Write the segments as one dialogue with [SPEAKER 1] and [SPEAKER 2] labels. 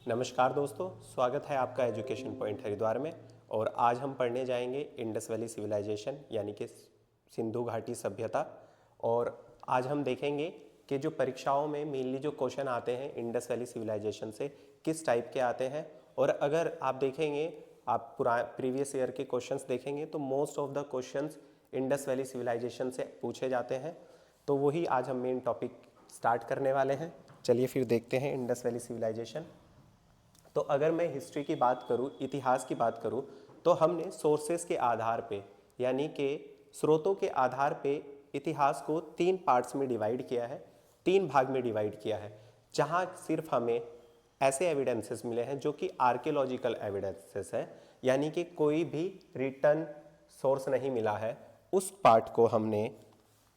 [SPEAKER 1] नमस्कार दोस्तों, स्वागत है आपका एजुकेशन पॉइंट हरिद्वार में। और आज हम पढ़ने जाएंगे इंडस वैली सिविलाइजेशन यानी कि सिंधु घाटी सभ्यता। और आज हम देखेंगे कि जो परीक्षाओं में मेनली जो क्वेश्चन आते हैं इंडस वैली सिविलाइजेशन से किस टाइप के आते हैं। और अगर आप देखेंगे, आप प्रीवियस ईयर के क्वेश्चंस देखेंगे तो most of the questions Indus valley civilisation से पूछे जाते हैं। तो वही आज हम मेन टॉपिक स्टार्ट करने वाले हैं। चलिए फिर देखते हैं इंडस वैली सिविलाइजेशन। तो अगर मैं हिस्ट्री की बात करूं, इतिहास की बात करूं, तो हमने सोर्सेस के आधार पे यानी कि स्रोतों के आधार पे इतिहास को 3 पार्ट्स में डिवाइड किया है, 3 भाग में डिवाइड किया है। जहां सिर्फ हमें ऐसे एविडेंसेस मिले हैं जो कि आर्कियोलॉजिकल एविडेंसेस हैं, यानी कि कोई भी रिटर्न सोर्स नहीं मिला है। उस पार्ट को हमने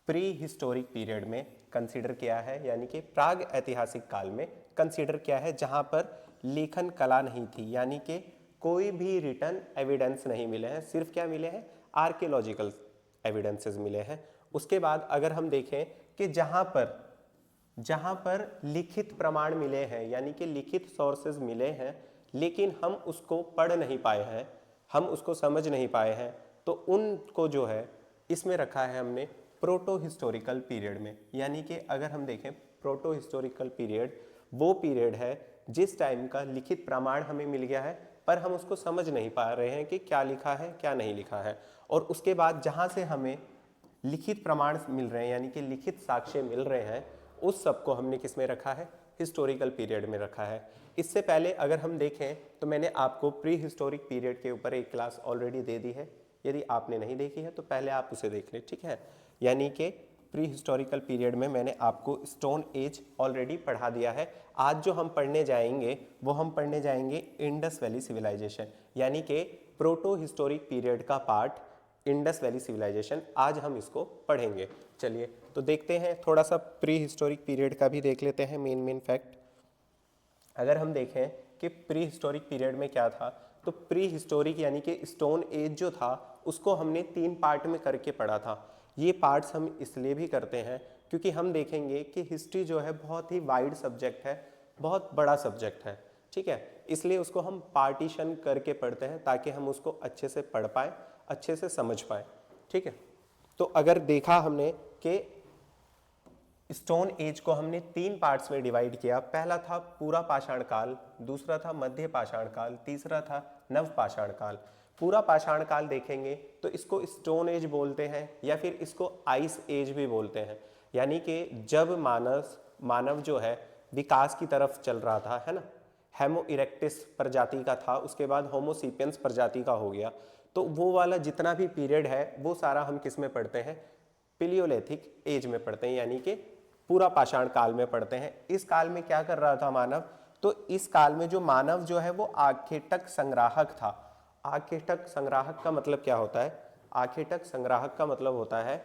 [SPEAKER 1] प्री हिस्टोरिक पीरियड में कंसीडर किया है, यानी कि प्राग ऐतिहासिक काल में कंसीडर किया है, जहां पर लेखन कला नहीं थी, यानी कि कोई भी रिटर्न एविडेंस नहीं मिले हैं, सिर्फ क्या मिले हैं, आर्कियोलॉजिकल एविडेंसेस मिले हैं। उसके बाद अगर हम देखें कि जहां पर लिखित प्रमाण मिले हैं, यानी कि लिखित सोर्सेज मिले हैं, लेकिन हम उसको पढ़ नहीं पाए हैं, हम उसको समझ नहीं पाए हैं, तो उनको जो है इसमें रखा है हमने प्रोटो हिस्टोरिकल पीरियड में। यानी कि अगर हम देखें प्रोटो हिस्टोरिकल पीरियड वो पीरियड है जिस टाइम का लिखित प्रमाण हमें मिल गया है, पर हम उसको समझ नहीं पा रहे हैं कि क्या लिखा है क्या नहीं लिखा है। और उसके बाद जहां से हमें लिखित प्रमाण मिल रहे हैं, यानी कि लिखित साक्ष्य मिल रहे हैं, उस सब को हमने किस में रखा है, हिस्टोरिकल पीरियड में रखा है। इससे पहले अगर हम देखें तो मैंने आपको प्री हिस्टोरिक पीरियड के ऊपर एक क्लास ऑलरेडी दे दी है। यदि आपने नहीं देखी है तो पहले आप उसे देख लें, ठीक है। यानी कि प्री हिस्टोरिकल पीरियड में मैंने आपको स्टोन एज ऑलरेडी पढ़ा दिया है। आज जो हम पढ़ने जाएंगे वो हम पढ़ने जाएंगे इंडस वैली सिविलाइजेशन, यानी कि प्रोटो हिस्टोरिक पीरियड का पार्ट इंडस वैली सिविलाइजेशन। आज हम इसको पढ़ेंगे। चलिए तो देखते हैं, थोड़ा सा प्री हिस्टोरिक पीरियड का भी देख लेते हैं मेन फैक्ट। अगर हम देखें कि प्री हिस्टोरिक पीरियड में क्या था, तो प्री हिस्टोरिक यानी कि स्टोन एज जो था उसको हमने 3 पार्ट में करके पढ़ा था। ये पार्ट्स हम इसलिए भी करते हैं क्योंकि हम देखेंगे कि हिस्ट्री जो है बहुत ही वाइड सब्जेक्ट है, बहुत बड़ा सब्जेक्ट है, ठीक है। इसलिए उसको हम पार्टीशन करके पढ़ते हैं ताकि हम उसको अच्छे से पढ़ पाएँ, अच्छे से समझ पाएँ, ठीक है। तो अगर देखा हमने कि स्टोन एज को हमने 3 पार्ट्स में डिवाइड किया। पहला था पूरा पाषाण काल, दूसरा था मध्य पाषाण काल, तीसरा था नव पाषाण काल। पूरा पाषाण काल देखेंगे तो इसको स्टोन एज बोलते हैं या फिर इसको आइस एज भी बोलते हैं। यानी कि जब मानव जो है विकास की तरफ चल रहा था, है ना, हेमो इरेक्टिस प्रजाति का था, उसके बाद होमो सेपियंस प्रजाति का हो गया। तो वो वाला जितना भी पीरियड है वो सारा हम किस में पढ़ते हैं, पिलियोलिथिक एज में पढ़ते हैं, यानी कि पूरा पाषाण काल में पढ़ते हैं। इस काल में क्या कर रहा था मानव, तो इस काल में जो मानव जो है वो आखेटक संग्राहक था। आखेटक संग्राहक का मतलब क्या होता है, आखेटक संग्राहक का मतलब होता है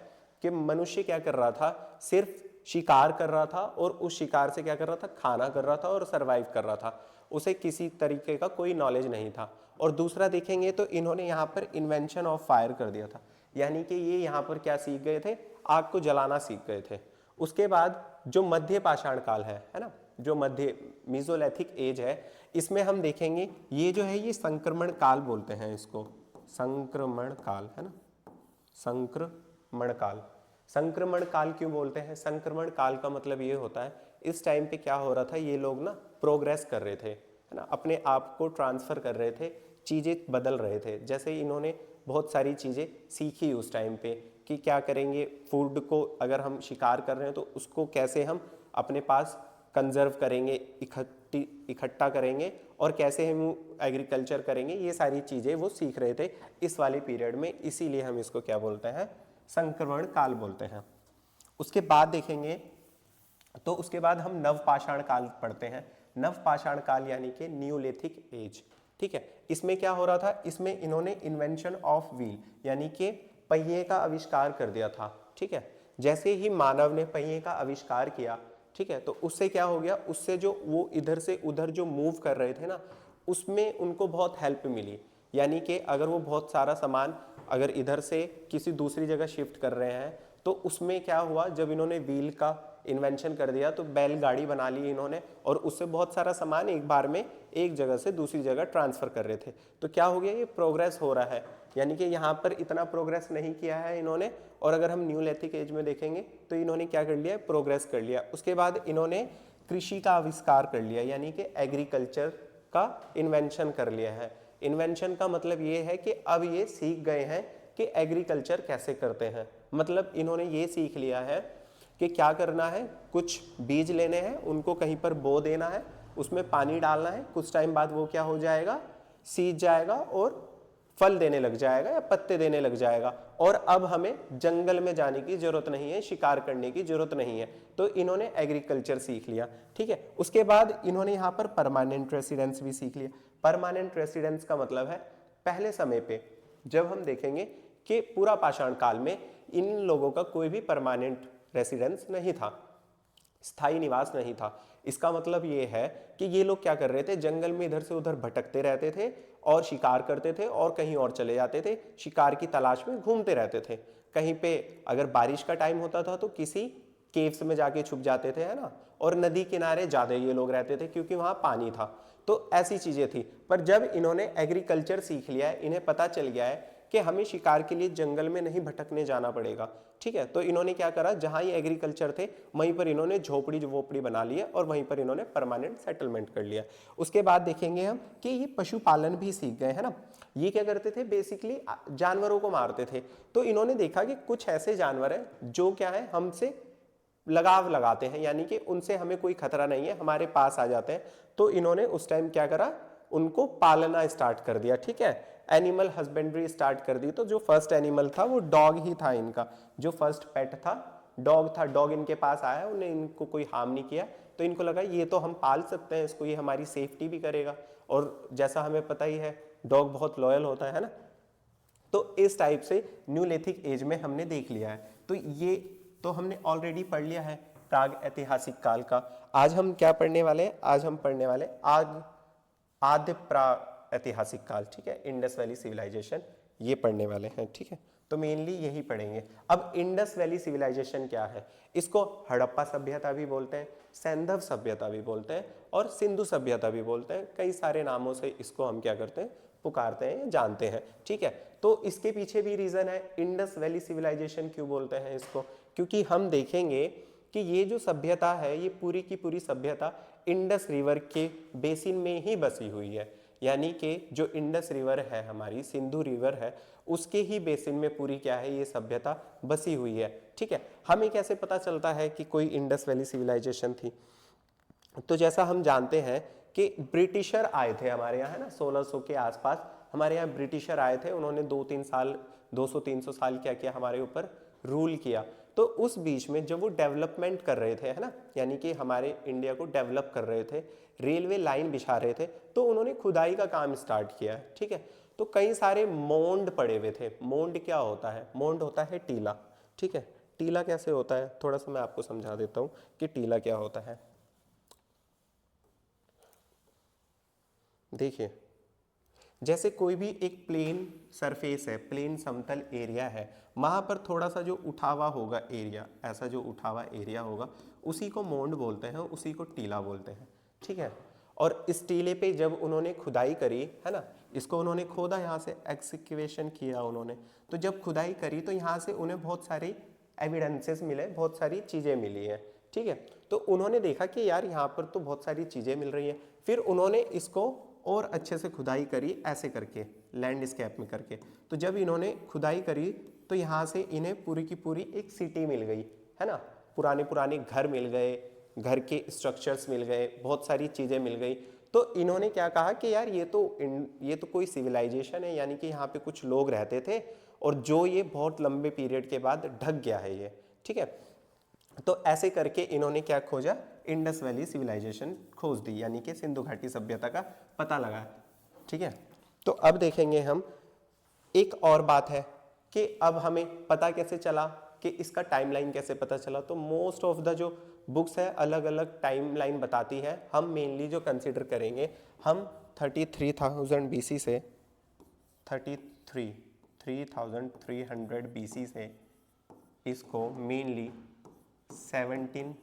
[SPEAKER 1] कि मनुष्य क्या कर रहा था, सिर्फ शिकार कर रहा था और उस शिकार से क्या कर रहा था, खाना कर रहा था और सरवाइव कर रहा था। उसे किसी तरीके का कोई नॉलेज नहीं था। और दूसरा देखेंगे तो इन्होंने यहाँ पर इन्वेंशन ऑफ फायर कर दिया था, यानी कि ये यहाँ पर क्या सीख गए थे, आग को जलाना सीख गए थे। उसके बाद जो मध्य पाषाण काल है ना, जो मध्य मीजोलिथिक एज है, इसमें हम देखेंगे ये जो है ये संक्रमण काल बोलते हैं इसको, संक्रमण काल, है ना, संक्रमण काल। संक्रमण काल क्यों बोलते हैं, संक्रमण काल का मतलब ये होता है इस टाइम पे क्या हो रहा था, ये लोग ना प्रोग्रेस कर रहे थे, है ना, अपने आप को ट्रांसफर कर रहे थे, चीजें बदल रहे थे। जैसे इन्होंने बहुत सारी चीजें सीखी उस टाइम पे कि क्या करेंगे, फूड को अगर हम शिकार कर रहे हैं तो उसको कैसे हम अपने पास कंजर्व करेंगे, इकट्ठा करेंगे, और कैसे हम एग्रीकल्चर करेंगे, ये सारी चीज़ें वो सीख रहे थे इस वाले पीरियड में। इसीलिए हम इसको क्या बोलते हैं, संक्रमण काल बोलते हैं। उसके बाद देखेंगे तो उसके बाद हम नवपाषाण काल पढ़ते हैं। नवपाषाण काल यानी कि न्यूलिथिक एज, ठीक है। इसमें क्या हो रहा था, इसमें इन्होंने इन्वेंशन ऑफ व्हील यानी कि पहिए का आविष्कार कर दिया था, ठीक है। जैसे ही मानव ने पहिए का आविष्कार किया, ठीक है, तो उससे क्या हो गया, उससे जो वो इधर से उधर जो मूव कर रहे थे ना, उसमें उनको बहुत हेल्प मिली। यानी कि अगर वो बहुत सारा सामान अगर इधर से किसी दूसरी जगह शिफ्ट कर रहे हैं तो उसमें क्या हुआ, जब इन्होंने व्हील का इन्वेंशन कर दिया, तो बैलगाड़ी बना ली इन्होंने और उससे बहुत सारा सामान एक बार में एक जगह से दूसरी जगह ट्रांसफर कर रहे थे। तो क्या हो गया, ये प्रोग्रेस हो रहा है, यानी कि यहाँ पर इतना प्रोग्रेस नहीं किया है इन्होंने। और अगर हम न्यूलिथिक एज में देखेंगे तो इन्होंने क्या कर लिया, प्रोग्रेस कर लिया। उसके बाद इन्होंने कृषि का आविष्कार कर लिया, यानी कि एग्रीकल्चर का इन्वेंशन कर लिया है। इन्वेंशन का मतलब ये है कि अब ये सीख गए हैं कि एग्रीकल्चर कैसे करते हैं। मतलब इन्होंने ये सीख लिया है कि क्या करना है, कुछ बीज लेने हैं, उनको कहीं पर बो देना है, उसमें पानी डालना है, कुछ टाइम बाद वो क्या हो जाएगा, सींच जाएगा और फल देने लग जाएगा या पत्ते देने लग जाएगा। और अब हमें जंगल में जाने की जरूरत नहीं है, शिकार करने की जरूरत नहीं है। तो इन्होंने एग्रीकल्चर सीख लिया, ठीक है। उसके बाद इन्होंने यहाँ पर परमानेंट रेसिडेंस भी सीख लिया। परमानेंट रेसिडेंस का मतलब है पहले समय पे जब हम देखेंगे कि पूरा पाषाण काल में इन लोगों का कोई भी परमानेंट रेसिडेंस नहीं था, स्थायी निवास नहीं था। इसका मतलब ये है कि ये लोग क्या कर रहे थे, जंगल में इधर से उधर भटकते रहते थे और शिकार करते थे और कहीं और चले जाते थे, शिकार की तलाश में घूमते रहते थे। कहीं पे अगर बारिश का टाइम होता था तो किसी केव्स में जाके छुप जाते थे, है ना। और नदी किनारे ज्यादा ये लोग रहते थे क्योंकि वहां पानी था। तो ऐसी चीजें थी। पर जब इन्होंने एग्रीकल्चर सीख लिया है, इन्हें पता चल गया है कि हमें शिकार के लिए जंगल में नहीं भटकने जाना पड़ेगा, ठीक है। तो इन्होंने क्या करा, जहां ये एग्रीकल्चर थे वहीं पर इन्होंने झोपड़ी वोपड़ी बना लिया और वहीं पर इन्होंने परमानेंट सेटलमेंट कर लिया। उसके बाद देखेंगे हम कि ये पशुपालन भी सीख गए, है ना। ये क्या करते थे, बेसिकली जानवरों को मारते थे। तो इन्होंने देखा कि कुछ ऐसे जानवर हैं जो क्या है, हमसे लगाव लगाते हैं, यानी कि उनसे हमें कोई खतरा नहीं है, हमारे पास आ जाते हैं। तो इन्होंने उस टाइम क्या करा, उनको पालना स्टार्ट कर दिया, ठीक है। एनिमल हस्बेंड्री स्टार्ट कर दी। तो जो फर्स्ट एनिमल था वो डॉग ही था इनका, जो फर्स्ट पेट था डॉग था। डॉग इनके पास आया, उन्हें इनको कोई हार्म नहीं किया, तो इनको लगा ये तो हम पाल सकते हैं इसको, ये हमारी सेफ्टी भी करेगा। और जैसा हमें पता ही है डॉग बहुत लॉयल होता है ना। तो इस टाइप से न्यूलिथिक एज में हमने देख लिया है। तो ये तो हमने ऑलरेडी पढ़ लिया है प्राग ऐतिहासिक काल का। आज हम क्या पढ़ने वाले हैं, आज हम पढ़ने वाले आद्य प्राग ऐतिहासिक काल, ठीक है, इंडस वैली सिविलाइजेशन, ये पढ़ने वाले हैं, ठीक है। तो मेनली यही पढ़ेंगे। अब इंडस वैली सिविलाइजेशन क्या है, इसको हड़प्पा सभ्यता भी बोलते हैं, सैंधव सभ्यता भी बोलते हैं और सिंधु सभ्यता भी बोलते हैं। कई सारे नामों से इसको हम क्या करते हैं, पुकारते हैं, जानते हैं, ठीक है। तो इसके पीछे भी रीजन है, इंडस वैली सिविलाइजेशन क्यों बोलते हैं इसको, क्योंकि हम देखेंगे कि ये जो सभ्यता है, ये पूरी की पूरी सभ्यता इंडस रिवर के बेसिन में ही बसी हुई है। यानी कि जो इंडस रिवर है, हमारी सिंधु रिवर है, उसके ही बेसिन में पूरी क्या है, ये सभ्यता बसी हुई है, ठीक है। हमें कैसे पता चलता है कि कोई इंडस वैली सिविलाइजेशन थी, तो जैसा हम जानते हैं कि ब्रिटिशर आए थे हमारे यहाँ, है ना, 1600 के आसपास हमारे यहाँ ब्रिटिशर आए थे। उन्होंने 2-3 साल, 200-300 साल क्या किया, हमारे ऊपर रूल किया। तो उस बीच में जब वो डेवलपमेंट कर रहे थे, है ना, यानी कि हमारे इंडिया को डेवलप कर रहे थे, रेलवे लाइन बिछा रहे थे, तो उन्होंने खुदाई का काम स्टार्ट किया, ठीक है। तो कई सारे मोंड पड़े हुए थे। मोंड क्या होता है, मोंड होता है टीला, ठीक है। टीला कैसे होता है, थोड़ा सा मैं आपको समझा देता हूँ कि टीला क्या होता है। देखिए, जैसे कोई भी एक प्लेन सरफेस है, प्लेन समतल एरिया है, वहां पर थोड़ा सा जो उठावा होगा एरिया, ऐसा जो उठावा एरिया होगा, उसी को मोंड बोलते हैं, उसी को टीला बोलते हैं, ठीक है। और इस टीले पे जब उन्होंने खुदाई करी, है ना, इसको उन्होंने खोदा, यहाँ से एक्सकेवेशन किया उन्होंने, तो जब खुदाई करी तो यहाँ से उन्हें बहुत सारी एविडेंसेस मिले, बहुत सारी चीज़ें मिली हैं, ठीक है। तो उन्होंने देखा कि यार यहाँ पर तो बहुत सारी चीज़ें मिल रही हैं। फिर उन्होंने इसको और अच्छे से खुदाई करी, ऐसे करके लैंडस्केप में करके। तो जब इन्होंने खुदाई करी तो यहाँ से इन्हें पूरी की पूरी एक सिटी मिल गई, है ना, पुराने पुराने घर मिल गए, घर के स्ट्रक्चर्स मिल गए, बहुत सारी चीज़ें मिल गई। तो इन्होंने क्या कहा कि यार ये तो कोई सिविलाइजेशन है, यानी कि यहाँ पे कुछ लोग रहते थे और जो ये बहुत लंबे पीरियड के बाद ढक गया है ये, ठीक है। तो ऐसे करके इन्होंने क्या खोजा, इंडस वैली सिविलाइजेशन खोज दी, यानी कि सिंधु घाटी सभ्यता का पता लगा, ठीक है। तो अब देखेंगे हम, एक और बात है कि अब हमें पता कैसे चला कि इसका टाइमलाइन कैसे पता चला। तो मोस्ट ऑफ द जो बुक्स है अलग अलग टाइमलाइन बताती है। हम मेनली जो कंसिडर करेंगे, हम 33,000 BC से 3,300 BC से इसको मेनली 17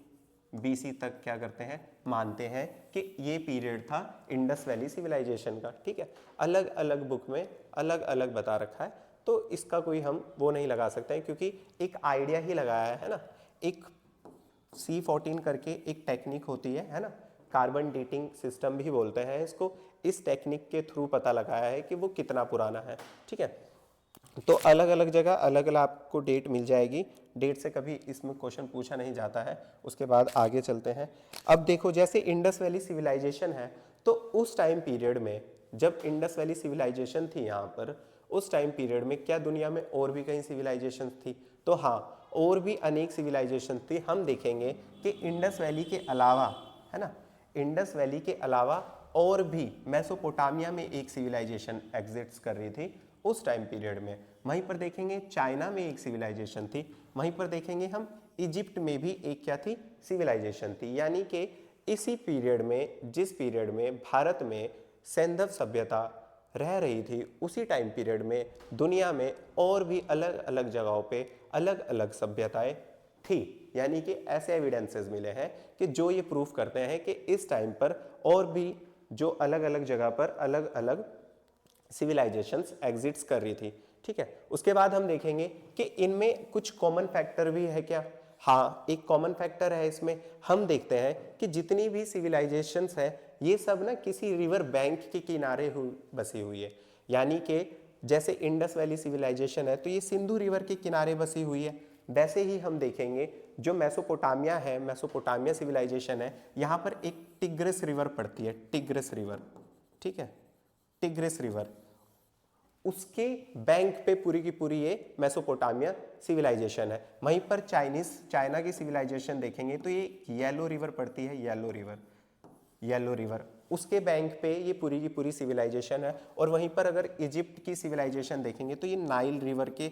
[SPEAKER 1] बीसी तक क्या करते हैं, मानते हैं कि ये पीरियड था इंडस वैली सिविलाइजेशन का। ठीक है, अलग अलग बुक में अलग अलग बता रखा है, तो इसका कोई हम वो नहीं लगा सकते हैं, क्योंकि एक आइडिया ही लगाया है ना। एक C14 करके एक टेक्निक होती है ना, कार्बन डेटिंग सिस्टम भी बोलते हैं इसको। इस टेक्निक के थ्रू पता लगाया है कि वो कितना पुराना है। ठीक है, तो अलग अलग जगह अलग अलग आपको डेट मिल जाएगी। डेट से कभी इसमें क्वेश्चन पूछा नहीं जाता है। उसके बाद आगे चलते हैं। अब देखो, जैसे इंडस वैली सिविलाइजेशन है, तो उस टाइम पीरियड में जब इंडस वैली सिविलाइजेशन थी यहाँ पर, उस टाइम पीरियड में क्या दुनिया में और भी कहीं सिविलाइजेशन थी? तो हाँ, और भी अनेक सिविलाइजेशन थी। हम देखेंगे कि इंडस वैली के अलावा, है ना, इंडस वैली के अलावा और भी मेसोपोटामिया में एक सिविलाइजेशन एग्जिस्ट कर रही थी उस टाइम पीरियड में। वहीं पर देखेंगे चाइना में एक सिविलाइजेशन थी। वहीं पर देखेंगे हम इजिप्ट में भी एक क्या थी, सिविलाइजेशन थी। यानी कि इसी पीरियड में, जिस पीरियड में भारत में सैंधव सभ्यता रह रही थी, उसी टाइम पीरियड में दुनिया में और भी अलग अलग जगहों पे अलग अलग सभ्यताएं थी। यानी कि ऐसे एविडेंसेस मिले हैं कि जो ये प्रूफ करते हैं कि इस टाइम पर और भी जो अलग अलग जगह पर अलग अलग सिविलाइजेशंस एग्जिस्ट कर रही थी। ठीक है, उसके बाद हम देखेंगे कि इनमें कुछ कॉमन फैक्टर भी है क्या? हाँ, एक कॉमन फैक्टर है इसमें। हम देखते हैं कि जितनी भी सिविलाइजेशंस है, ये सब ना किसी रिवर बैंक के किनारे बसी हुई है। यानी कि जैसे इंडस वैली सिविलाइजेशन है, तो ये सिंधु रिवर के किनारे बसी हुई है। वैसे ही हम देखेंगे जो मेसोपोटामिया है, मेसोपोटामिया सिविलाइजेशन है, यहाँ पर एक टिग्रिस रिवर पड़ती है, टिग्रिस रिवर। ठीक है, टिग्रिस रिवर, उसके बैंक पे पूरी की पूरी ये मेसोपोटामिया सिविलाइजेशन है। वहीं पर चाइना की सिविलाइजेशन देखेंगे तो ये येलो रिवर पड़ती है, येलो रिवर, उसके बैंक पे ये पूरी की पूरी सिविलाइजेशन है। और वहीं पर अगर इजिप्ट की सिविलाइजेशन देखेंगे तो ये नाइल रिवर के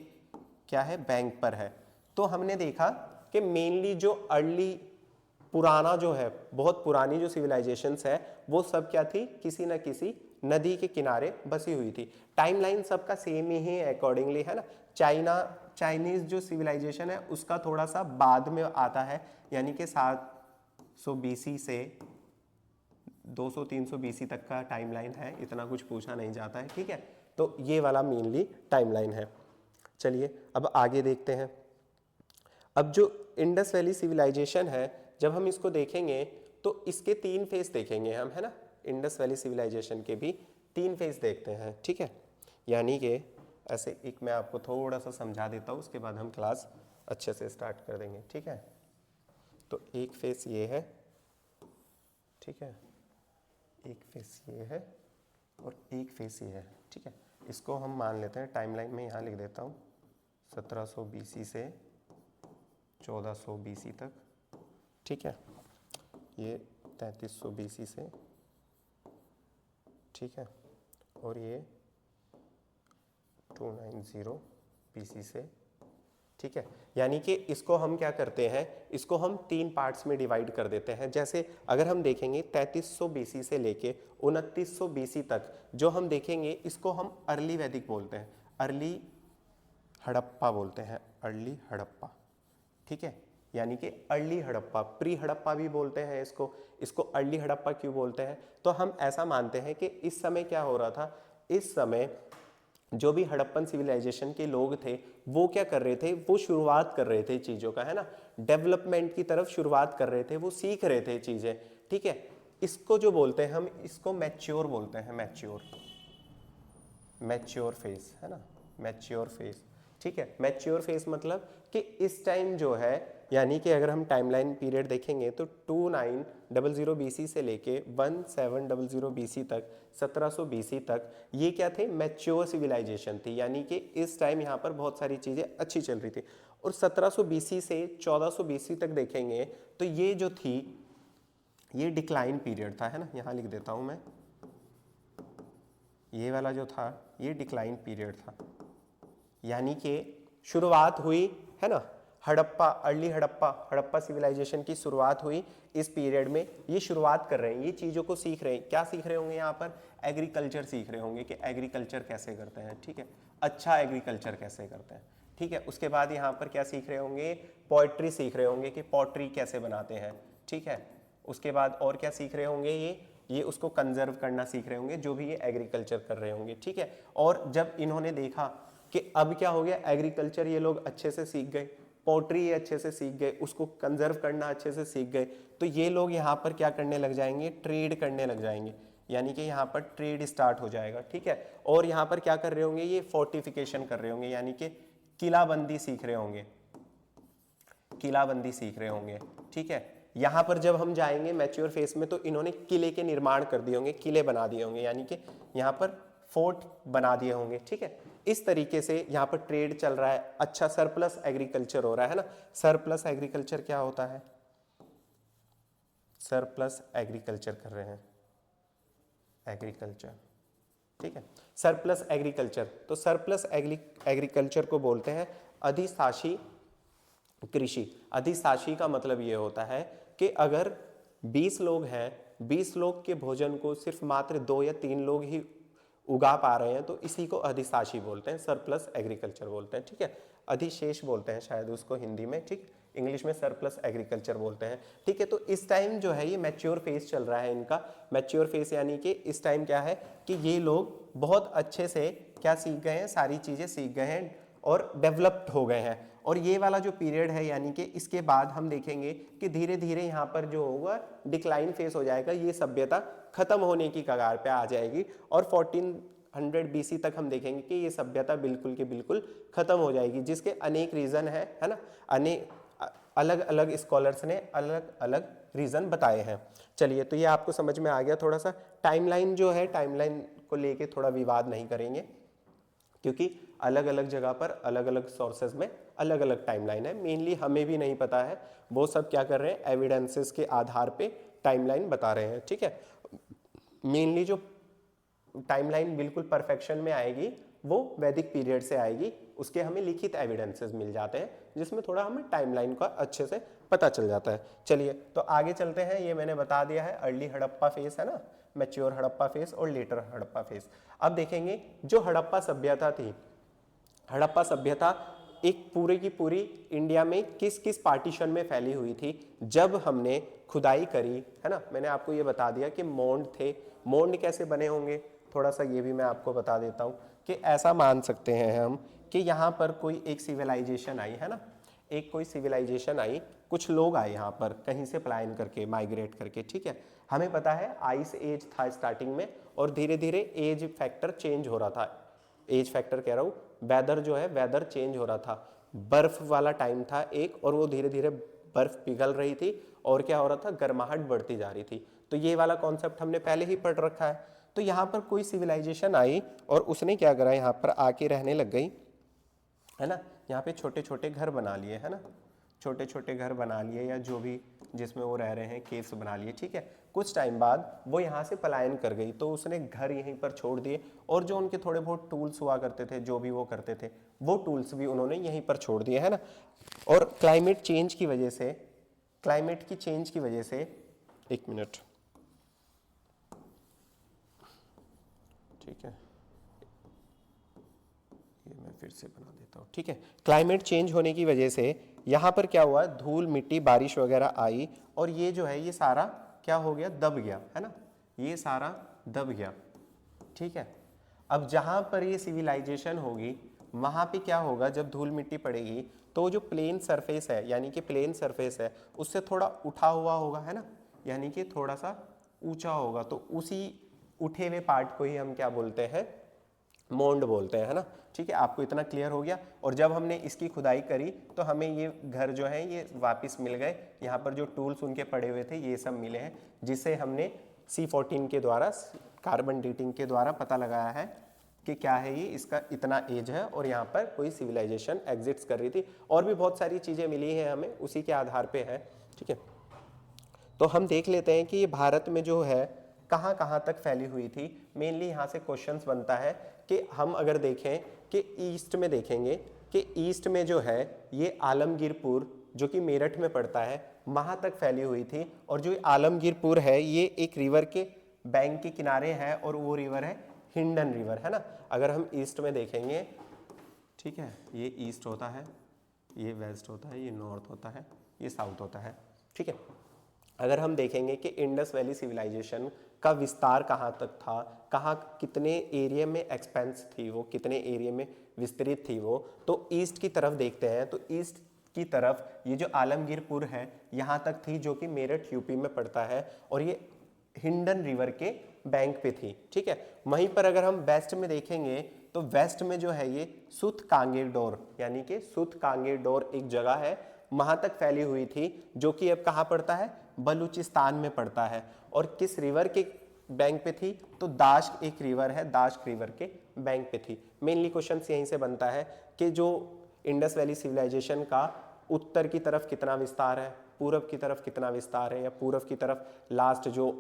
[SPEAKER 1] क्या है, बैंक पर है। तो हमने देखा कि मेनली जो अर्ली पुराना जो है, बहुत पुरानी जो सिविलाइजेशंस है, वो सब क्या थी, किसी ना किसी नदी के किनारे बसी हुई थी। टाइमलाइन सबका सेम ही है अकॉर्डिंगली, है ना। चाइनीज जो सिविलाइजेशन है उसका थोड़ा सा बाद में आता है, यानी कि 700 BC से 200-300 BC तक का टाइमलाइन है। इतना कुछ पूछा नहीं जाता है। ठीक है, तो ये वाला मेनली टाइमलाइन है। चलिए अब आगे देखते हैं। अब जो इंडस वैली सिविलाइजेशन है, जब हम इसको देखेंगे तो इसके 3 फेज देखेंगे हम, है ना। इंडस वैली सिविलाइजेशन के भी 3 फेज देखते हैं। ठीक है, यानी कि ऐसे एक मैं आपको थोड़ा सा समझा देता हूँ, उसके बाद हम क्लास अच्छे से स्टार्ट कर देंगे। ठीक है, तो एक फेज ये है, ठीक है, एक फेज ये है और एक फेज ये है। ठीक है, इसको हम मान लेते हैं, टाइमलाइन में यहाँ लिख देता हूँ 1700 BC से 1400 BC तक। ठीक है, ये 3300 BC से, ठीक है, और ये 290 BC से। ठीक है, यानी कि इसको हम क्या करते हैं, इसको हम 3 पार्ट्स में डिवाइड कर देते हैं। जैसे अगर हम देखेंगे 3300 BC से लेके 2900 BC तक जो हम देखेंगे, इसको हम अर्ली वैदिक बोलते हैं, अर्ली हड़प्पा बोलते हैं, अर्ली हड़प्पा। ठीक है, यानी कि अर्ली हड़प्पा, प्री हड़प्पा भी बोलते हैं इसको अर्ली हड़प्पा क्यों बोलते हैं? तो हम ऐसा मानते हैं कि इस समय क्या हो रहा था, इस समय जो भी हड़प्पन सिविलाइजेशन के लोग थे वो क्या कर रहे थे, वो शुरुआत कर रहे थे चीज़ों का, है ना, डेवलपमेंट की तरफ शुरुआत कर रहे थे, वो सीख रहे थे चीज़ें। ठीक है, इसको जो बोलते हैं हम, इसको मैच्योर बोलते हैं, मैच्योर फेज, है ना, मैच्योर फेज। ठीक है, मैच्योर फेज मतलब कि इस टाइम जो है, यानी कि अगर हम टाइमलाइन पीरियड देखेंगे तो 2900 BC से लेके 1700 BC तक, 1700 BC तक, ये क्या थे, मैच्योर सिविलाइजेशन थी। यानी कि इस टाइम यहाँ पर बहुत सारी चीज़ें अच्छी चल रही थी। और 1700 BC से 1400 BC तक देखेंगे तो ये जो थी, ये डिक्लाइन पीरियड था, है ना, यहाँ लिख देता हूँ मैं, ये वाला जो था ये डिक्लाइन पीरियड था। यानी कि शुरुआत हुई, है ना, हड़प्पा, अर्ली हड़प्पा सिविलाइजेशन की शुरुआत हुई इस पीरियड में। ये शुरुआत कर रहे हैं, ये चीज़ों को सीख रहे हैं। क्या सीख रहे होंगे यहाँ पर? एग्रीकल्चर सीख रहे होंगे कि एग्रीकल्चर कैसे करते हैं। ठीक है, अच्छा एग्रीकल्चर कैसे करते हैं। ठीक है, उसके बाद यहाँ पर क्या सीख रहे होंगे, पोएट्री सीख रहे होंगे कि पॉटरी कैसे बनाते हैं। ठीक है। उसके बाद और क्या सीख रहे होंगे, ये उसको कंजर्व करना सीख रहे होंगे, जो भी ये एग्रीकल्चर कर रहे होंगे, ठीक है। और जब इन्होंने देखा कि अब क्या हो गया, एग्रीकल्चर ये लोग अच्छे से सीख गए, पोट्री ये अच्छे से सीख गए, उसको कंजर्व करना अच्छे से सीख गए, तो ये लोग यहाँ पर क्या करने लग जाएंगे, ट्रेड करने लग जाएंगे, यानी कि यहाँ पर ट्रेड स्टार्ट हो जाएगा, ठीक है। और यहाँ पर क्या कर रहे होंगे, ये फोर्टिफिकेशन कर रहे होंगे, यानी कि किलाबंदी सीख रहे होंगे, किलाबंदी सीख रहे होंगे, ठीक है। यहाँ पर जब हम जाएंगे मैच्योर फेस में, तो इन्होंने किले के निर्माण कर दिए होंगे, किले बना दिए होंगे, यानी कि यहाँ पर फोर्ट बना दिए होंगे, ठीक है। इस तरीके से यहाँ पर ट्रेड चल रहा है, अच्छा सरप्लस एग्रीकल्चर हो रहा है ना। सरप्लस एग्रीकल्चर क्या होता है, सरप्लस एग्रीकल्चर कर रहे हैं, एग्रीकल्चर, ठीक है। सरप्लस एग्रीकल्चर, तो सरप्लस एग्रीकल्चर को बोलते हैं अधिशासी कृषि। अधिशासी का मतलब ये होता है कि अगर 20 लोग हैं, 20 लोग के भोजन को सिर्फ मात्र 2 या 3 लोग ही उगा पा रहे हैं, तो इसी को अधिशासी बोलते हैं, सरप्लस एग्रीकल्चर बोलते हैं, ठीक है। अधिशेष बोलते हैं शायद उसको हिंदी में, ठीक, इंग्लिश में सरप्लस एग्रीकल्चर बोलते हैं, ठीक है। तो इस टाइम जो है ये मैच्योर फेज चल रहा है इनका, मैच्योर फेज यानी कि इस टाइम क्या है कि ये लोग बहुत अच्छे से क्या सीख गए हैं, सारी चीज़ें सीख गए हैं और डेवलप्ड हो गए हैं। और ये वाला जो पीरियड है, यानी कि इसके बाद हम देखेंगे कि धीरे धीरे यहाँ पर जो होगा डिक्लाइन फेस हो जाएगा, ये सभ्यता खत्म होने की कगार पे आ जाएगी और 1400 BC तक हम देखेंगे कि ये सभ्यता बिल्कुल के बिल्कुल खत्म हो जाएगी, जिसके अनेक रीजन है ना, अनेक अलग अलग स्कॉलर्स ने अलग अलग रीजन बताए हैं। चलिए, तो ये आपको समझ में आ गया। थोड़ा सा टाइमलाइन जो है, टाइमलाइन को लेके थोड़ा विवाद नहीं करेंगे, क्योंकि अलग अलग जगह पर अलग अलग सोर्सेज में अलग अलग टाइमलाइन है, मेनली हमें भी नहीं पता है, वो सब क्या कर रहे हैं, एविडेंसेस के आधार पे टाइमलाइन बता रहे हैं, ठीक है। मेनली जो टाइमलाइन बिल्कुल परफेक्शन में आएगी वो वैदिक पीरियड से आएगी, उसके हमें लिखित एविडेंसेस मिल जाते हैं, जिसमें थोड़ा हमें टाइमलाइन का अच्छे से पता चल जाता है। चलिए, तो आगे चलते हैं। ये मैंने बता दिया है, अर्ली हड़प्पा फेस है ना, मैच्योर हड़प्पा फेस और लेटर हड़प्पा फेस। अब देखेंगे जो हड़प्पा सभ्यता थी, हड़प्पा सभ्यता एक पूरी की पूरी इंडिया में किस किस पार्टीशन में फैली हुई थी। जब हमने खुदाई करी है ना, मैंने आपको ये बता दिया कि मोंड थे, मोंड कैसे बने होंगे, थोड़ा सा ये भी मैं आपको बता देता हूँ कि ऐसा मान सकते हैं हम कि यहाँ पर कोई एक सिविलाइजेशन आई है ना, एक कोई सिविलाइजेशन आई, कुछ लोग आए यहाँ पर कहीं से पलायन करके, माइग्रेट करके, ठीक है। हमें पता है आइस एज था स्टार्टिंग में, और धीरे धीरे एज फैक्टर चेंज हो रहा था, एज फैक्टर कह रहा हूँ, वेदर जो है वेदर चेंज हो रहा था, बर्फ वाला टाइम था एक, और वो धीरे धीरे बर्फ पिघल रही थी और क्या हो रहा था, गर्माहट बढ़ती जा रही थी। तो ये वाला कॉन्सेप्ट हमने पहले ही पढ़ रखा है। तो यहाँ पर कोई सिविलाइजेशन आई और उसने क्या करा, यहाँ पर आके रहने लग गई है ना, यहाँ पे छोटे छोटे घर बना लिए है ना, छोटे छोटे घर बना लिए, या जो भी जिसमें वो रह रहे हैं केव्स बना लिए, ठीक है। कुछ टाइम बाद वो यहाँ से पलायन कर गई, तो उसने घर यहीं पर छोड़ दिए, और जो उनके थोड़े बहुत टूल्स हुआ करते थे, जो भी वो करते थे, वो टूल्स भी उन्होंने यहीं पर छोड़ दिए है ना। और क्लाइमेट चेंज की वजह से, क्लाइमेट की चेंज की वजह से, एक मिनट, ठीक है, ये मैं फिर से बना देता हूँ, ठीक है। क्लाइमेट चेंज होने की वजह से यहाँ पर क्या हुआ, धूल मिट्टी बारिश वगैरह आई, और ये जो है ये सारा क्या हो गया, दब गया है ना, ये सारा दब गया, ठीक है। अब जहाँ पर ये सिविलाइजेशन होगी वहाँ पे क्या होगा, जब धूल मिट्टी पड़ेगी तो जो प्लेन सरफेस है, यानी कि प्लेन सरफेस है, उससे थोड़ा उठा हुआ होगा है ना, यानी कि थोड़ा सा ऊंचा होगा, तो उसी उठे हुए पार्ट को ही हम क्या बोलते हैं, मोंड बोलते हैं है ना, ठीक है। आपको इतना क्लियर हो गया। और जब हमने इसकी खुदाई करी तो हमें ये घर जो है ये वापस मिल गए, यहाँ पर जो टूल्स उनके पड़े हुए थे ये सब मिले हैं, जिसे हमने C14 के द्वारा, कार्बन डेटिंग के द्वारा पता लगाया है कि क्या है ये, इसका इतना एज है और यहाँ पर कोई सिविलाइजेशन एग्जिस्ट कर रही थी। और भी बहुत सारी चीज़ें मिली हैं हमें, उसी के आधार पे है, ठीक है। तो हम देख लेते हैं कि ये भारत में जो है कहाँ कहाँ तक फैली हुई थी। मेनली यहाँ से क्वेश्चंस बनता है कि हम अगर देखें कि ईस्ट में देखेंगे कि ईस्ट में जो है ये आलमगीरपुर जो कि मेरठ में पड़ता है, वहाँ तक फैली हुई थी। और जो आलमगीरपुर है ये एक रिवर के बैंक के किनारे है, और वो रिवर है हिंडन रिवर है ना। अगर हम ईस्ट में देखेंगे, ठीक है, ये ईस्ट होता है, ये वेस्ट होता है, ये नॉर्थ होता है, ये साउथ होता है, ठीक है। अगर हम देखेंगे कि इंडस वैली सिविलाइजेशन का विस्तार कहाँ तक था, कहाँ कितने एरिया में एक्सपेंस थी वो, कितने एरिया में विस्तृत थी वो, तो ईस्ट की तरफ देखते हैं। तो ईस्ट की तरफ ये जो आलमगीरपुर है यहाँ तक थी, जो कि मेरठ यूपी में पड़ता है, और ये हिंडन रिवर के बैंक पे थी। ठीक है, वहीं पर अगर हम वेस्ट में देखेंगे तो वेस्ट में जो है ये सुत कांगेडोर, यानी कि सुत कांगेडोर एक जगह है, वहां तक फैली हुई थी, जो कि अब कहाँ पड़ता है, बलूचिस्तान में पड़ता है। और किस रिवर के बैंक पे थी, तो दाश्क एक रिवर है, दाश्क रिवर के बैंक पे थी। मेनली क्वेश्चन यहीं से बनता है कि जो इंडस वैली सिविलाइजेशन का उत्तर की तरफ कितना विस्तार है, पूरब की तरफ कितना विस्तार है, या पूरब की तरफ लास्ट जो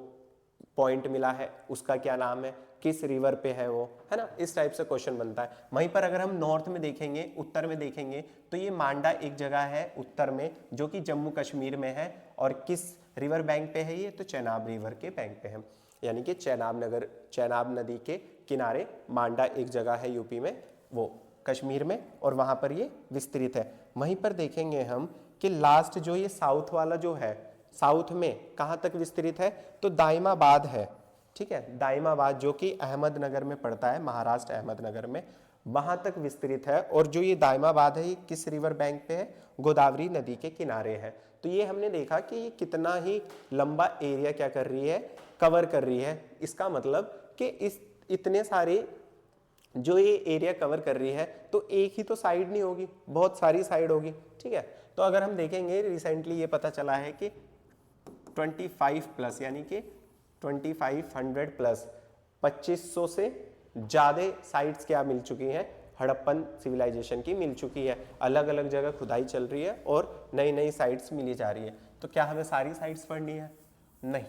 [SPEAKER 1] पॉइंट मिला है उसका क्या नाम है, किस रिवर पे है वो, है ना, इस टाइप से क्वेश्चन बनता है। वहीं पर अगर हम नॉर्थ में देखेंगे, उत्तर में देखेंगे, तो ये मांडा एक जगह है उत्तर में, जो कि जम्मू कश्मीर में है, और किस रिवर बैंक पे है ये, तो चेनाब रिवर के बैंक पे है, यानी कि चेनाब नदी के किनारे मांडा एक जगह है यूपी में, वो कश्मीर में, और वहां पर ये विस्तृत है। वहीं पर देखेंगे हम कि लास्ट जो ये साउथ वाला जो है, साउथ में कहां तक विस्तृत है, तो दाइमाबाद है। ठीक है, दाइमाबाद जो कि अहमदनगर में पड़ता है, महाराष्ट्र अहमदनगर में, वहां तक विस्तृत है। और जो ये दाइमाबाद है ये किस रिवर बैंक पे है, गोदावरी नदी के किनारे है। तो ये हमने देखा कि ये कितना ही लंबा एरिया क्या कर रही है, कवर कर रही है। इसका मतलब कि इस इतने सारे जो ये एरिया कवर कर रही है, तो एक ही तो साइड नहीं होगी, बहुत सारी साइड होगी। ठीक है, तो अगर हम देखेंगे रिसेंटली ये पता चला है कि 25 प्लस, यानी कि 2500 प्लस 2500 से ज़्यादा साइट्स क्या मिल चुकी हैं, हड़प्पन सिविलाइजेशन की मिल चुकी है। अलग अलग जगह खुदाई चल रही है और नई नई साइट्स मिली जा रही है। तो क्या हमें सारी साइट्स पढ़नी है? नहीं,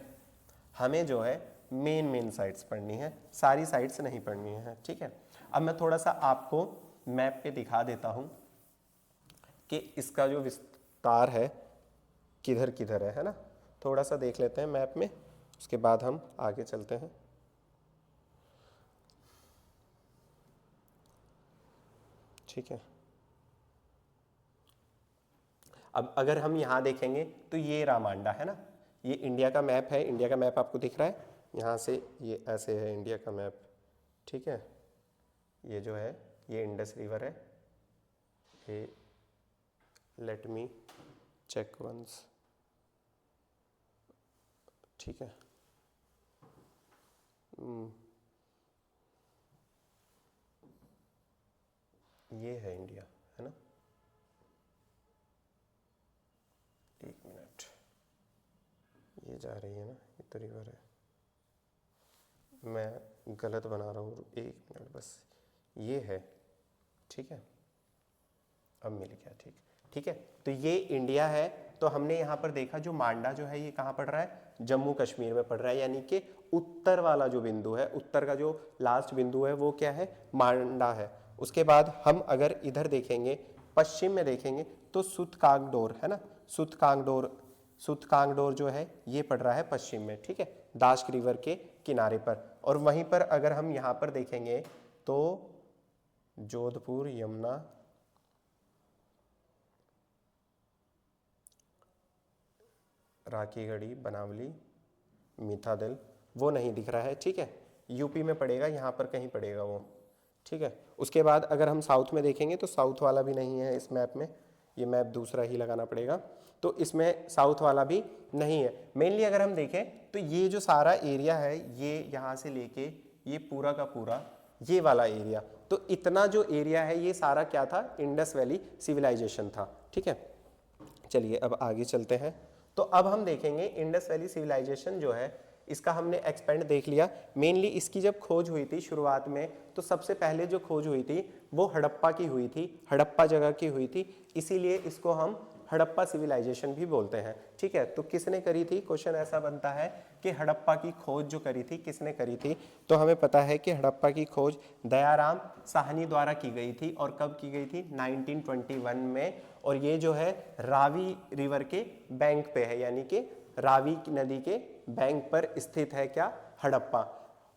[SPEAKER 1] हमें जो है मेन साइट्स पढ़नी है, सारी साइट्स नहीं पढ़नी है। ठीक है, अब मैं थोड़ा सा आपको मैप पे दिखा देता हूं कि इसका जो विस्तार है किधर किधर है ना। थोड़ा सा देख लेते हैं मैप में, उसके बाद हम आगे चलते हैं। ठीक है, अब अगर हम यहाँ देखेंगे तो ये रामांडा है ना, ये इंडिया का मैप है। इंडिया का मैप आपको दिख रहा है, यहाँ से ये ऐसे है इंडिया का मैप। ठीक है, ये जो है ये इंडस रिवर है। ये लेट मी चेक वंस। ठीक है, ये है इंडिया, है ना। एक मिनट, ये जा रही है ना, ये तो रिवर है, मैं गलत बना रहा हूँ, एक मिनट बस। ये है, ठीक है, अब मिल गया। ठीक है, तो ये इंडिया है। तो हमने यहाँ पर देखा जो मांडा जो है ये कहाँ पड़ रहा है, जम्मू कश्मीर में पड़ रहा है, यानी कि उत्तर वाला जो बिंदु है, उत्तर का जो लास्ट बिंदु है वो क्या है, मांडा है। उसके बाद हम अगर इधर देखेंगे, पश्चिम में देखेंगे, तो सुतकांगडोर है ना, सुतकांगडोर जो है ये पड़ रहा है पश्चिम में। ठीक है, दाश्क रिवर के किनारे पर। और वहीं पर अगर हम यहाँ पर देखेंगे तो जोधपुर, यमुना, राखीगढ़ी, बनावली, मीठादिल, वो नहीं दिख रहा है। ठीक है, यूपी में पड़ेगा, यहाँ पर कहीं पड़ेगा वो। ठीक है, उसके बाद अगर हम साउथ में देखेंगे तो साउथ वाला भी नहीं है इस मैप में, ये मैप दूसरा ही लगाना पड़ेगा। तो इसमें साउथ वाला भी नहीं है। मेनली अगर हम देखें तो ये जो सारा एरिया है, ये यहाँ से लेके ये पूरा का पूरा ये वाला एरिया, तो इतना जो एरिया है ये सारा क्या था, इंडस वैली सिविलाइजेशन था। ठीक है, चलिए अब आगे चलते हैं। तो अब हम देखेंगे इंडस वैली सिविलाइजेशन जो है इसका हमने एक्सपेंड देख लिया। मेनली इसकी जब खोज हुई थी शुरुआत में, तो सबसे पहले जो खोज हुई थी वो हड़प्पा की हुई थी, हड़प्पा जगह की हुई थी, इसीलिए इसको हम हड़प्पा सिविलाइजेशन भी बोलते हैं। ठीक है, तो किसने करी थी, क्वेश्चन ऐसा बनता है कि हड़प्पा की खोज जो करी थी किसने करी थी, तो हमें पता है कि हड़प्पा की खोज दयाराम साहनी द्वारा की गई थी। और कब की गई थी, 1921 में। और ये जो है रावी रिवर के बैंक पे है, यानी कि रावी नदी के बैंक पर स्थित है क्या, हड़प्पा।